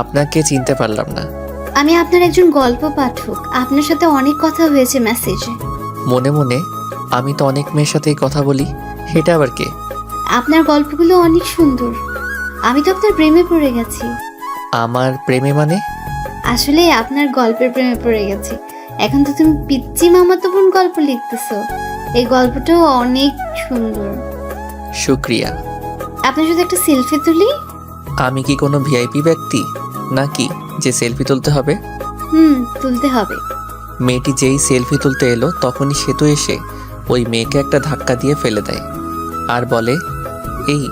আপনাকে চিনতে পারলাম না। আমি আপনার একজন গল্প পাঠক, আপনার সাথে অনেক কথা হয়েছে মেসেজে। মনে মনে আমি তো অনেক মেয়ের সাথেই কথা বলি, সেটা আবার কে? আপনার গল্পগুলো অনেক সুন্দর। আমি তো আপনার প্রেমে পড়ে গেছি। আমার প্রেমে মানে? আসলে আপনার গল্পের প্রেমে পড়ে গেছি। এখন তো তুমি পিচ্চি মামাতো বোন গল্প লিখতেছো। এই গল্পটাও অনেক সুন্দর। শুক্রিয়া। আপনার সাথে একটা সেলফি তুলি? আমি কি কোনো ভিআইপি ব্যক্তি নাকি যে সেলফি তুলতে হবে? তুলতে হবে। মেয়েটি যেই সেলফি তুলতে এলো তখনই সেতু এসে ওই মেয়েকে একটা ধাক্কা দিয়ে ফেলে দেয় আর বলে, এই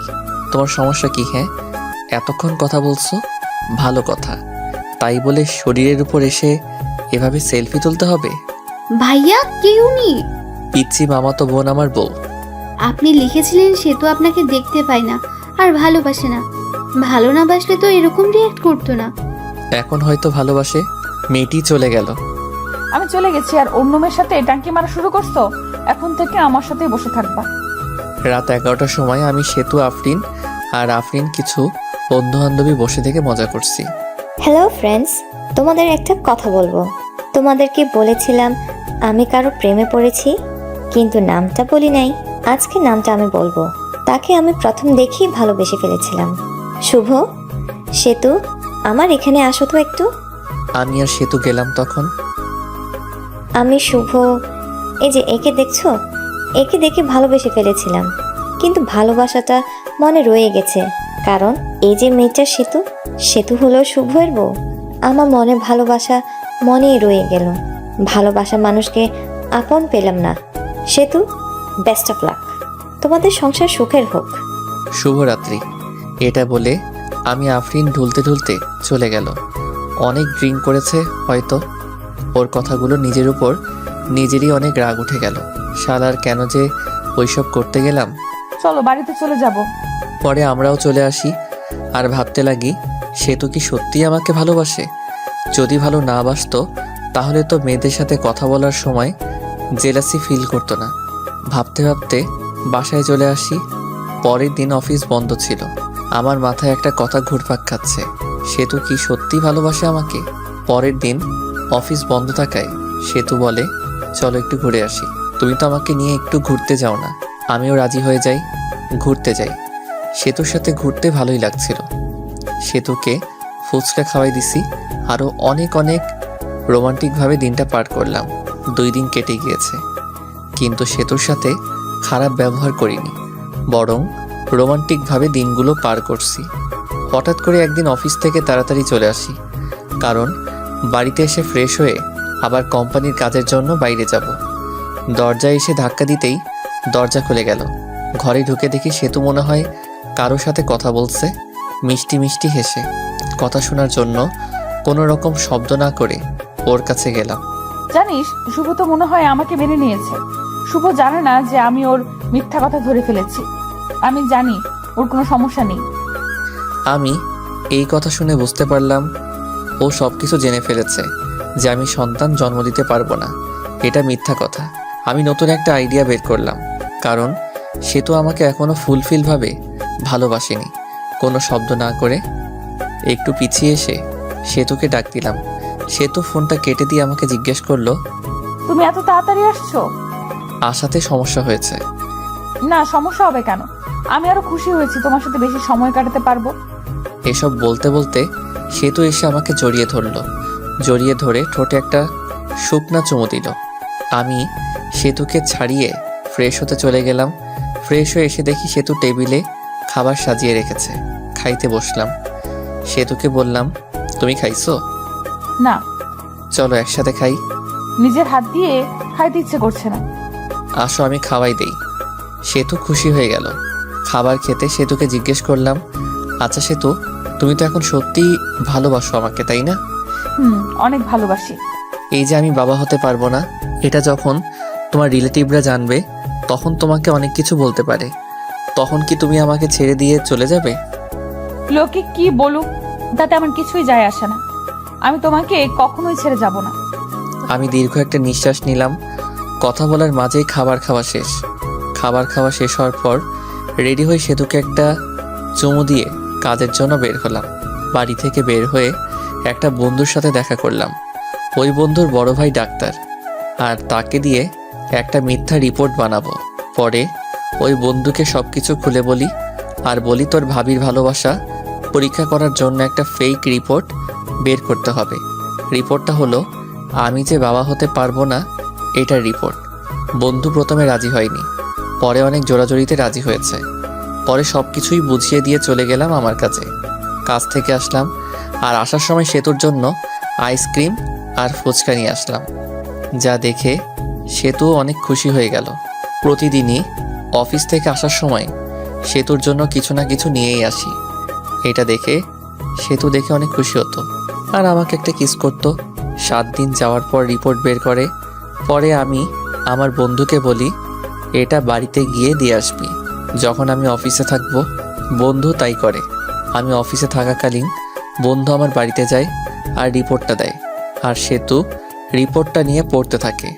তোমার সমস্যা কি? হ্যাঁ, এতক্ষণ কথা বলছো, ভালো কথা, তাই বলে শরীরের উপর এসে এভাবে সেলফি তুলতে হবে? ভাইয়া কে উনি? পিচ্ছি মামাতো বোন আমার বউ। আপনি লিখেছিলেন সেতু আপনাকে দেখতে পায় না আর ভালোবাসে না। ভালো না বাসলে তো এরকম রিয়াক্ট করতো না। এখন হয়তো ভালোবাসে। মেয়েটি চলে গেল। আমি চলে গেছি আর অন্য মেয়ের সাথে টাঙ্কি মারা শুরু করছো। এখন থেকে আমার সাথেই বসে থাকবা। রাত 11টার সময় আমি সেতু, আফরিন আর আফরিন কিছু বন্ধু বান্ধবী বসে থেকে মজা করছি। হ্যালো ফ্রেন্ডস, তোমাদের একটা কথা বলবো। তোমাদেরকে বলেছিলাম আমি কারো প্রেমে পড়েছি, কিন্তু নামটা বলি নাই। আজকে নামটা আমি বলবো। তাকে আমি প্রথম দেখেই ভালোবেসে ফেলেছিলাম। শুভ, সেতু, আমার এখানে আসো তো একটু। আমি আর সেতু গেলাম তখন। আমি শুভ, এই যে একে দেখছো, একে দেখে ভালোবেসে ফেলেছিলাম, কিন্তু ভালোবাসাটা মনে রয়ে গেছে। কারণ এই যে মেয়েটা সেতু, সেতু হলো শুভের বউ। আমার মনে ভালোবাসা মনেই রয়ে গেল। ভালোবাসা মানুষকে আপন পেলাম না। সেতু, বেস্ট অফ লাক, তোমাদের সংসার সুখের হোক। শুভরাত্রি। এটা বলে আমি আফরিন ঢুলতে ঢুলতে চলে গেল। অনেক ড্রিঙ্ক করেছে হয়তো। ওর কথাগুলো নিজের উপর নিজেরই অনেক রাগ উঠে গেল। শালার কেন যে ওইসব করতে গেলাম। চলো বাড়িতে চলে যাব। পরে আমরাও চলে আসি আর ভাবতে লাগি, সেতু কি সত্যিই আমাকে ভালোবাসে? যদি ভালো না বাসতো তাহলে তো মেয়েদের সাথে কথা বলার সময় জেলাসি ফিল করতো না। ভাবতে ভাবতে বাসায় চলে আসি। পরের দিন অফিস বন্ধ ছিল। আমার মাথায় একটা কথা ঘুরপাক খাচ্ছে, সেতু কি সত্যি ভালোবাসে আমাকে? পরের দিন অফিস বন্ধ থাকায় সেতু বলে, চলো একটু ঘুরে আসি। তুমি তো আমাকে নিয়ে একটু ঘুরতে যাও না? আমিও রাজি হয়ে যাই, ঘুরতে যাই। সেতুর সাথে ঘুরতে ভালোই লাগছিল। সেতুকে ফুচকা খাওয়াই দিছি। আরও অনেক অনেক রোমান্টিকভাবে দিনটা পার করলাম। 2 দিন কেটে গিয়েছে, কিন্তু সেতুর সাথে খারাপ ব্যবহার করিনি, বরং রোমান্টিকভাবে দিনগুলো পার করছি। হঠাৎ করে একদিন অফিস থেকে তাড়াতাড়ি চলে আসি, কারণ বাড়িতে এসে ফ্রেশ হয়ে আবার কোম্পানির কাজের জন্য বাইরে যাব। দরজায় এসে ধাক্কা দিতেই দরজা খুলে গেল। ঘরে ঢুকে দেখি সেতু মনে হয় কারোর সাথে কথা বলছে। মিষ্টি মিষ্টি হেসে কথা শোনার জন্য কোনো রকম শব্দ না করে ওর কাছে গেলাম। জানিস, শুভ তো মনে হয় আমাকে মেনে নিয়েছে। শুভ জানে না যে আমি ওর মিথ্যা কথা ধরে ফেলেছি। আমি জানি ওর কোনো সমস্যা নেই। আমি এই কথা শুনে বুঝতে পারলাম ও সব কিছু জেনে ফেলেছে যে আমি সন্তান জন্ম দিতে পারবো না। এটা মিথ্যা কথা। আমি নতুন একটা আইডিয়া বের করলাম, কারণ সে তো আমাকে এখনো ফুলফিলভাবে ভালোবাসেনি। কোনো শব্দ না করে একটু পিছিয়ে এসে সেতুকে ডাক দিলাম। সেতু ফোনটা কেটে দিয়ে আমাকে জিজ্ঞেস করলো, তুমি এত তাড়াতাড়ি আসছো? আসাতে সমস্যা হয়েছে? না, সমস্যা হবে কেন? আমি আরো খুশি হয়েছি তোমার সাথে বেশি সময় কাটাতে পারবো। এসব বলতে বলতে সেতু এসে আমাকে জড়িয়ে ধরলো। জড়িয়ে ধরে ঠোঁটে একটা শুকনা চুমু দিল। আমি সেতুকে ছাড়িয়ে ফ্রেশ হতে চলে গেলাম। ফ্রেশ হয়ে এসে দেখি সেতু টেবিলে খাবার সাজিয়ে রেখেছে। খাইতে বসলাম। সেতুকে বললাম, তুমি খাইছো? না। চলো একসাথে খাই। নিজের হাত দিয়ে খাইতে ইচ্ছে করছে না। আসো আমি খাওয়াই দেই। সেতু খুশি হয়ে গেল। খাবার খেতে সেতুকে জিজ্ঞেস করলাম, আচ্ছা সেতু, তুমি তো এখন সত্যিই ভালোবাসো আমাকে, তাই না? অনেক ভালোবাসি। এই যে আমি বাবা হতে পারবো না, এটা যখন তোমার রিলেটিভরা জানবে তখন তোমাকে অনেক কিছু বলতে পারে। তখন কি তুমি আমাকে ছেড়ে দিয়ে চলে যাবে? লোকে কি বলুক তাতে আমার কিছুই যায় আসে না। আমি তোমাকে কখনোই ছেড়ে যাব না। আমি দীর্ঘ একটা নিঃশ্বাস নিলাম। কথা বলার মাঝেই খাবার খাওয়া শেষ। খাবার খাওয়া শেষ হওয়ার পর রেডি হয়ে সেতুকে একটা চুমু দিয়ে কাজের জন্য বের হলাম। বাড়ি থেকে বের হয়ে একটা বন্ধুর সাথে দেখা করলাম। ওই বন্ধুর বড় ভাই ডাক্তার, আর তাকে দিয়ে একটা মিথ্যা রিপোর্ট বানাবো। পরে ওই বন্ধুকে সব কিছু খুলে বলি, আর বলি তোর ভাবির ভালোবাসা পরীক্ষা করার জন্য একটা ফেক রিপোর্ট বের করতে হবে। রিপোর্টটা হলো আমি যে বাবা হতে পারবো না এটার রিপোর্ট। বন্ধু প্রথমে রাজি হয়নি, পরে অনেক জোরাজোরিতে রাজি হয়েছে। পরে সব কিছুই বুঝিয়ে দিয়ে চলে গেলাম আমার কাছে। কাজ থেকে আসলাম, আর আসার সময় সেতুর জন্য আইসক্রিম আর ফুচকা নিয়ে আসলাম, যা দেখে সেতু অনেক খুশি হয়ে গেল। প্রতিদিনই অফিস থেকে আসার সময় সেতুর জন্য কিছু না কিছু নিয়েই আসি। এটা দেখে সেতু দেখে অনেক খুশি হতো, আর আমাকে একটা কিস করতো। 7 দিন যাওয়ার পর রিপোর্ট বের করে। পরে আমি আমার বন্ধুকে বলি এটা বাড়িতে গিয়ে দিয়ে আসবি, যখন আমি অফিসে থাকবো। বন্ধু তাই করে। আমি অফিসে থাকাকালীন বন্ধু আমার বাড়িতে যায় আর রিপোর্টটা দেয়, আর সেতু রিপোর্টটা নিয়ে পড়তে থাকে।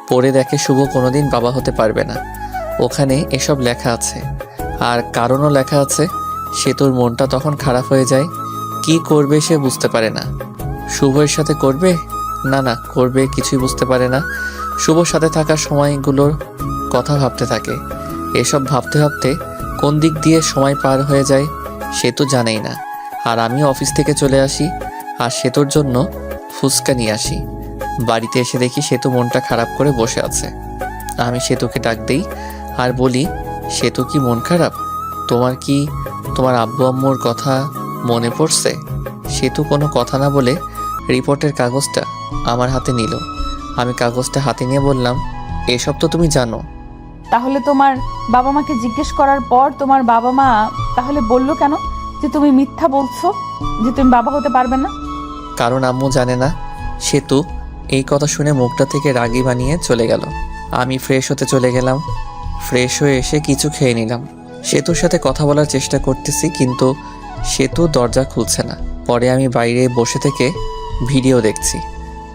পড়ে দেখে শুভ কোনোদিন বাবা হতে পারবে না। ওখানে এসব লেখা আছে, আর কারণও লেখা আছে। সেতুর মনটা তখন খারাপ হয়ে যায়। কি করবে সে বুঝতে পারে না। শুভের সাথে করবে না করবে কিছুই বুঝতে পারে না। শুভর সাথে থাকার সময়গুলোর কথা ভাবতে থাকে। এসব ভাবতে ভাবতে কোন দিক দিয়ে সময় পার হয়ে যায় সে তো জানেই না। আর আমি অফিস থেকে চলে আসি, আর সেতুর জন্য ফুচকা নিয়ে আসি। বাড়িতে এসে দেখি সেতু মনটা খারাপ করে বসে আছে। আমি সেতুকে ডাক দিই আর বলি, সেতু কি মন খারাপ? তোমার কি তোমার আব্বু আম্মুর কথা মনে পড়ছে? সেতু কোনো কথা না বলে রিপোর্টের কাগজটা আমার হাতে নিল। আমি কাগজটা হাতে নিয়ে বললাম, এসব তো তুমি জানো। তাহলে তোমার বাবা মাকে জিজ্ঞেস করার পর তোমার বাবা মা তাহলে বললো কেন যে তুমি মিথ্যা বলছো, যে তুমি বাবা হতে পারবে না? কারণ আম্মু জানে না। সেতু এই কথা শুনে মুখটা থেকে রাগি বানিয়ে চলে গেল। আমি ফ্রেশ হতে চলে গেলাম। ফ্রেশ হয়ে এসে কিছু খেয়ে নিলাম। সেতুর সাথে কথা বলার চেষ্টা করতেছি, কিন্তু সেতু দরজা খুলছে না। পরে আমি বাইরে বসে থেকে ভিডিও দেখছি।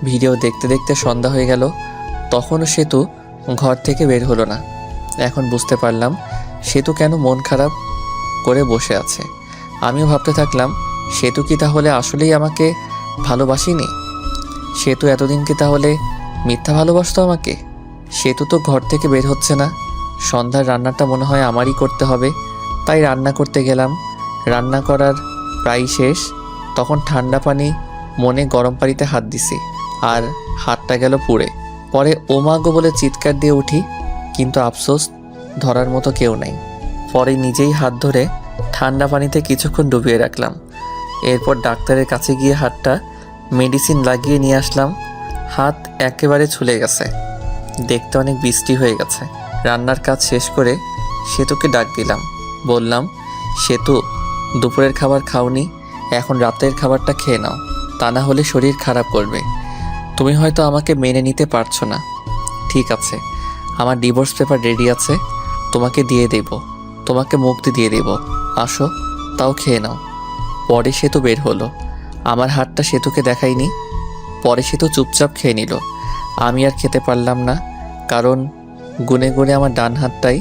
ভিডিও দেখতে দেখতে সন্ধ্যা হয়ে গেল। তখনও সেতু ঘর থেকে বের হলো না। এখন বুঝতে পারলাম সেতু কেন মন খারাপ করে বসে আছে। আমিও ভাবতে থাকলাম, সেতু কি তাহলে আসলেই আমাকে ভালোবাসেনি? সেতু এতদিন কি তাহলে মিথ্যা ভালোবাসতো আমাকে? সেতু তো ঘর থেকে বের হচ্ছে না। সন্ধ্যার রান্নাটা মনে হয় আমারই করতে হবে, তাই রান্না করতে গেলাম। রান্না করার প্রায় শেষ, তখন ঠান্ডা পানি মনে গরম পানিতে হাত দিছি, আর হাতটা গেল পুড়ে। পরে ওমাগো বলে চিৎকার দিয়ে উঠি, কিন্তু আফসোস ধরার মতো কেউ নাই। পরে নিজেই হাত ধরে ঠান্ডা পানিতে কিছুক্ষণ ডুবিয়ে রাখলাম। এরপর ডাক্তারের কাছে গিয়ে হাতটা মেডিসিন লাগিয়ে নিয়ে আসলাম। হাত একেবারে ছুলে গেছে, দেখতে অনেক বৃষ্টি হয়ে গেছে। রান্নার কাজ শেষ করে সেতুকে ডাক দিলাম। বললাম, সেতু, দুপুরের খাবার খাওনি, এখন রাতের খাবারটা খেয়ে নাও, তা না হলে শরীর খারাপ করবে। তুমি হয়তো আমাকে মেনে নিতে পারছো না। ঠিক আছে, আমার ডিভোর্স পেপার রেডি আছে, তোমাকে দিয়ে দেব, তোমাকে মুক্তি দিয়ে দেব। আসো, তাও খেয়ে নাও। পরে সেতু বের হলো। আমার হাতটা সেতুকে দেখাইনি। পরে সেতু চুপচাপ খেয়ে নিল। আমি আর খেতে পারলাম না, কারণ গুনে গুনে আমার ডান হাতটাই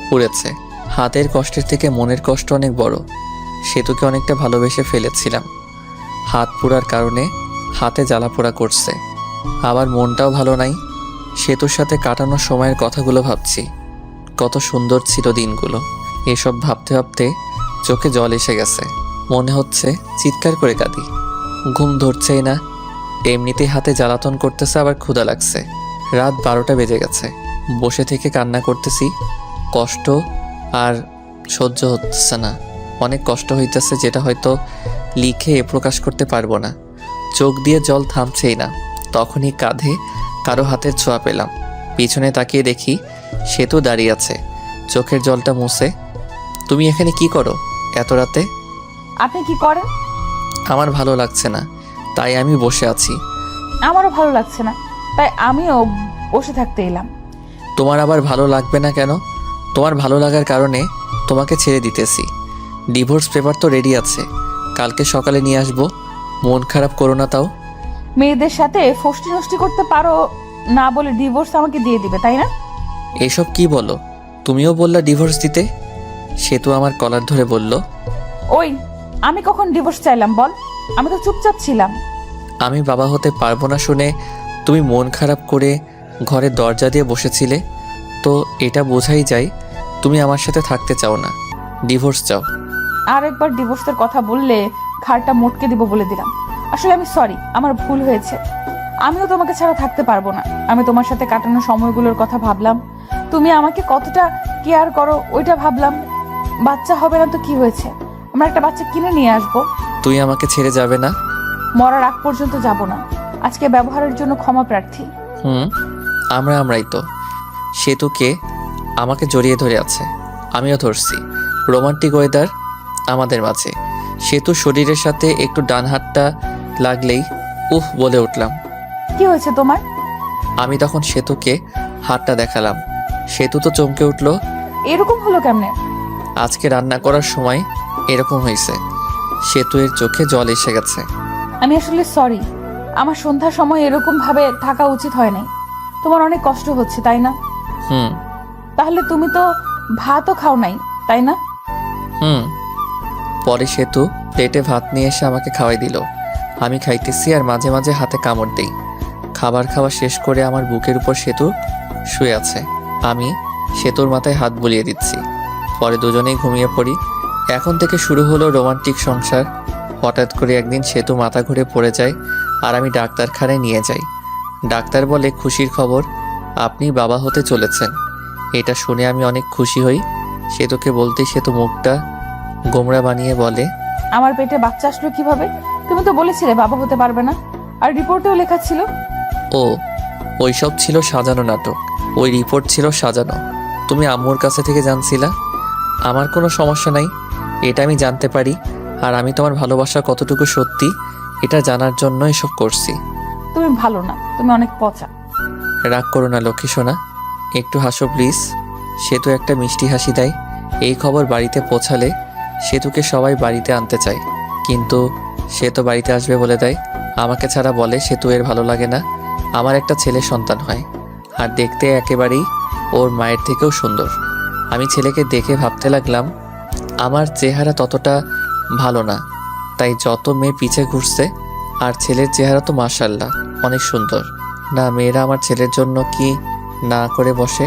পুড়েছে। হাতের কষ্টের থেকে মনের কষ্ট অনেক বড়। সেতুকে অনেকটা ভালোবেসে ফেলেছিলাম। হাত পোড়ার কারণে হাতে জ্বালা পোড়া করছে। আবার মনটাও ভালো নাই। সেতুর সাথে কাটানো সময়ের কথাগুলো ভাবছি। কত সুন্দর ছিল দিনগুলো। এসব ভাবতে ভাবতে চোখে জল এসে গেছে। মনে হচ্ছে চিৎকার করে কাঁদি। ঘুম ধরছেই না। এমনিতেই হাতে জ্বালাতন করতেছে, আবার ক্ষুধা লাগছে। রাত 12টা বেজে গেছে। বসে থেকে কান্না করতেছি। কষ্ট আর সহ্য হচ্ছে না। অনেক কষ্ট হইতেছে, যেটা হয়তো লিখে প্রকাশ করতে পারবো না। চোখ দিয়ে জল থামছেই না। তখনই কাঁধে কারো হাতের ছোঁয়া পেলাম। পিছনে তাকিয়ে দেখি সেতু দাঁড়িয়ে আছে, চোখের জলটা মুছে। তুমি এখানে কি করো এত রাতে? আপনি কি করেন? আমার ভালো লাগছে না, তাই আমি বসে আছি। আমারও ভালো লাগছে না, তাই আমিও বসে থাকতে এলাম। তোমার আবার ভালো লাগবে না কেন? তোমার ভালো লাগার কারণে তোমাকে ছেড়ে দিতেছি। ডিভোর্স পেপার তো রেডি আছে, কালকে সকালে নিয়ে আসবো। মন খারাপ করো না তাও। মেয়েদের সাথে ফষ্টি নষ্টি করতে পারো না বলে ডিভোর্স আমাকে দিয়ে দিবে, তাই না? এসব কি বলো? তুমিও বললা ডিভোর্স দিতে। সে তো আমার কলার ধরে বলল, ওই, আমি কখন ডিভোর্স চাইলাম বল? আমি তো চুপচাপ ছিলাম। আমি বাবা হতে পারবো না শুনে তুমি মন খারাপ করে ঘরের দরজা দিয়ে বসেছিলে, তো এটা বোঝাই যায় তুমি আমার সাথে থাকতে চাও না, ডিভোর্স চাও। আর একবার ডিভোর্সের কথা বললে ঘাড়টা মোটকে দিব বলে দিলাম। আসলে আমি সরি, আমার ভুল হয়েছে। আমিও তোমাকে ছাড়া থাকতে পারবো না। আমি তোমার সাথে কাটানো সময়গুলোর কথা ভাবলাম, তুমি আমাকে কতটা কেয়ার করো ওইটা ভাবলাম। বাচ্চা হবে না তো কি হয়েছে, আমরা একটা বাচ্চা কিনে নিয়ে আসবো। তুই আমাকে ছেড়ে যাবে না? মরার আগ পর্যন্ত যাব না। আজকে ব্যবহারের জন্য ক্ষমা প্রার্থী। আমরাই তো। সেতুকে আমাকে জড়িয়ে ধরে আছে, আমিও ধরছি। রোমান্টিক ওয়েদার আমাদের মাঝে। সেতু শরীরের সাথে একটু ডান হাতটা লাগলেই উফ বলে উঠলাম। কি হয়েছে তোমার? আমি তখন সেতুকে হাতটা দেখালাম। সেতু তো চমকে উঠল। এরকম হলো কেমনে? আজকে রান্না করার সময় এরকম হয়েছে। সেতু এর চোখে জল এসে গেছে। আমি আসলে সরি, আমার সন্ধ্যার সময় এরকম ভাবে থাকা উচিত হয় নাই। তোমার অনেক কষ্ট হচ্ছে তাই না? তাহলে তুমি তো ভাতও খাও নাই তাই না? পরে সেতু প্লেটে ভাত নিয়ে এসে আমাকে খাওয়াই দিল। আমি খাইতেছি আর মাঝে মাঝে হাতে কামড় দিই। খাবার খাওয়া শেষ করে আমার বুকের উপর সেতু শুয়ে আছে। আমি সেতুর মাথায় হাত বুলিয়ে দিচ্ছি। পরে দুজনেই ঘুমিয়ে পড়ি। এখন থেকে শুরু হলো রোমান্টিক সংসার। হঠাৎ করে একদিন সেতু মাথা ঘুরে পড়ে যায় আর আমি ডাক্তারখানায় নিয়ে যাই। ডাক্তার বলে, খুশির খবর, আপনি বাবা হতে চলেছেন। এটা শুনে আমি অনেক খুশি হই। সেতুকে বলতেই সেতু মুখটা গোমড়া বানিয়ে বলে, আমার পেটে বাচ্চা আসলো কিভাবে? তুমি তো বলেছিলে বাবা হতে পারবে না, আর রিপোর্টেও লেখা ছিল। ও, ওইসব ছিল সাজানো নাটক। ওই রিপোর্ট ছিল সাজানো। তুমি আম্মুর কাছে থেকে জানছিলা। আমার কোনো সমস্যা নাই, এটা আমি জানতে পারি। আর আমি তোমার ভালোবাসা কতটুকু সত্যি এটা জানার জন্য এসব করছি। তুমি ভালো না, তুমি অনেক পচা। রাগ করো না লক্ষ্মী সোনা, একটু হাসো প্লিজ। সেতু একটা মিষ্টি হাসি দেয়। এই খবর বাড়িতে পৌঁছালে সেতুকে সবাই বাড়িতে আনতে চায়, কিন্তু সে তো বাড়িতে আসবে বলে দেয়। আমাকে ছাড়া বলে সেতু এর ভালো লাগে না আমার একটা ছেলে সন্তান হয়, আর দেখতে একেবারেই ওর মায়ের থেকেও সুন্দর। আমি ছেলেকে দেখে ভাবতে লাগলাম আমার চেহারা ততটা ভালো না, তাই যত মেয়ে পিছে ঘুরছে। আর ছেলের চেহারা তো মাশাআল্লাহ অনেক সুন্দর। না, মেয়েরা আমার ছেলের জন্য কি না করে বসে।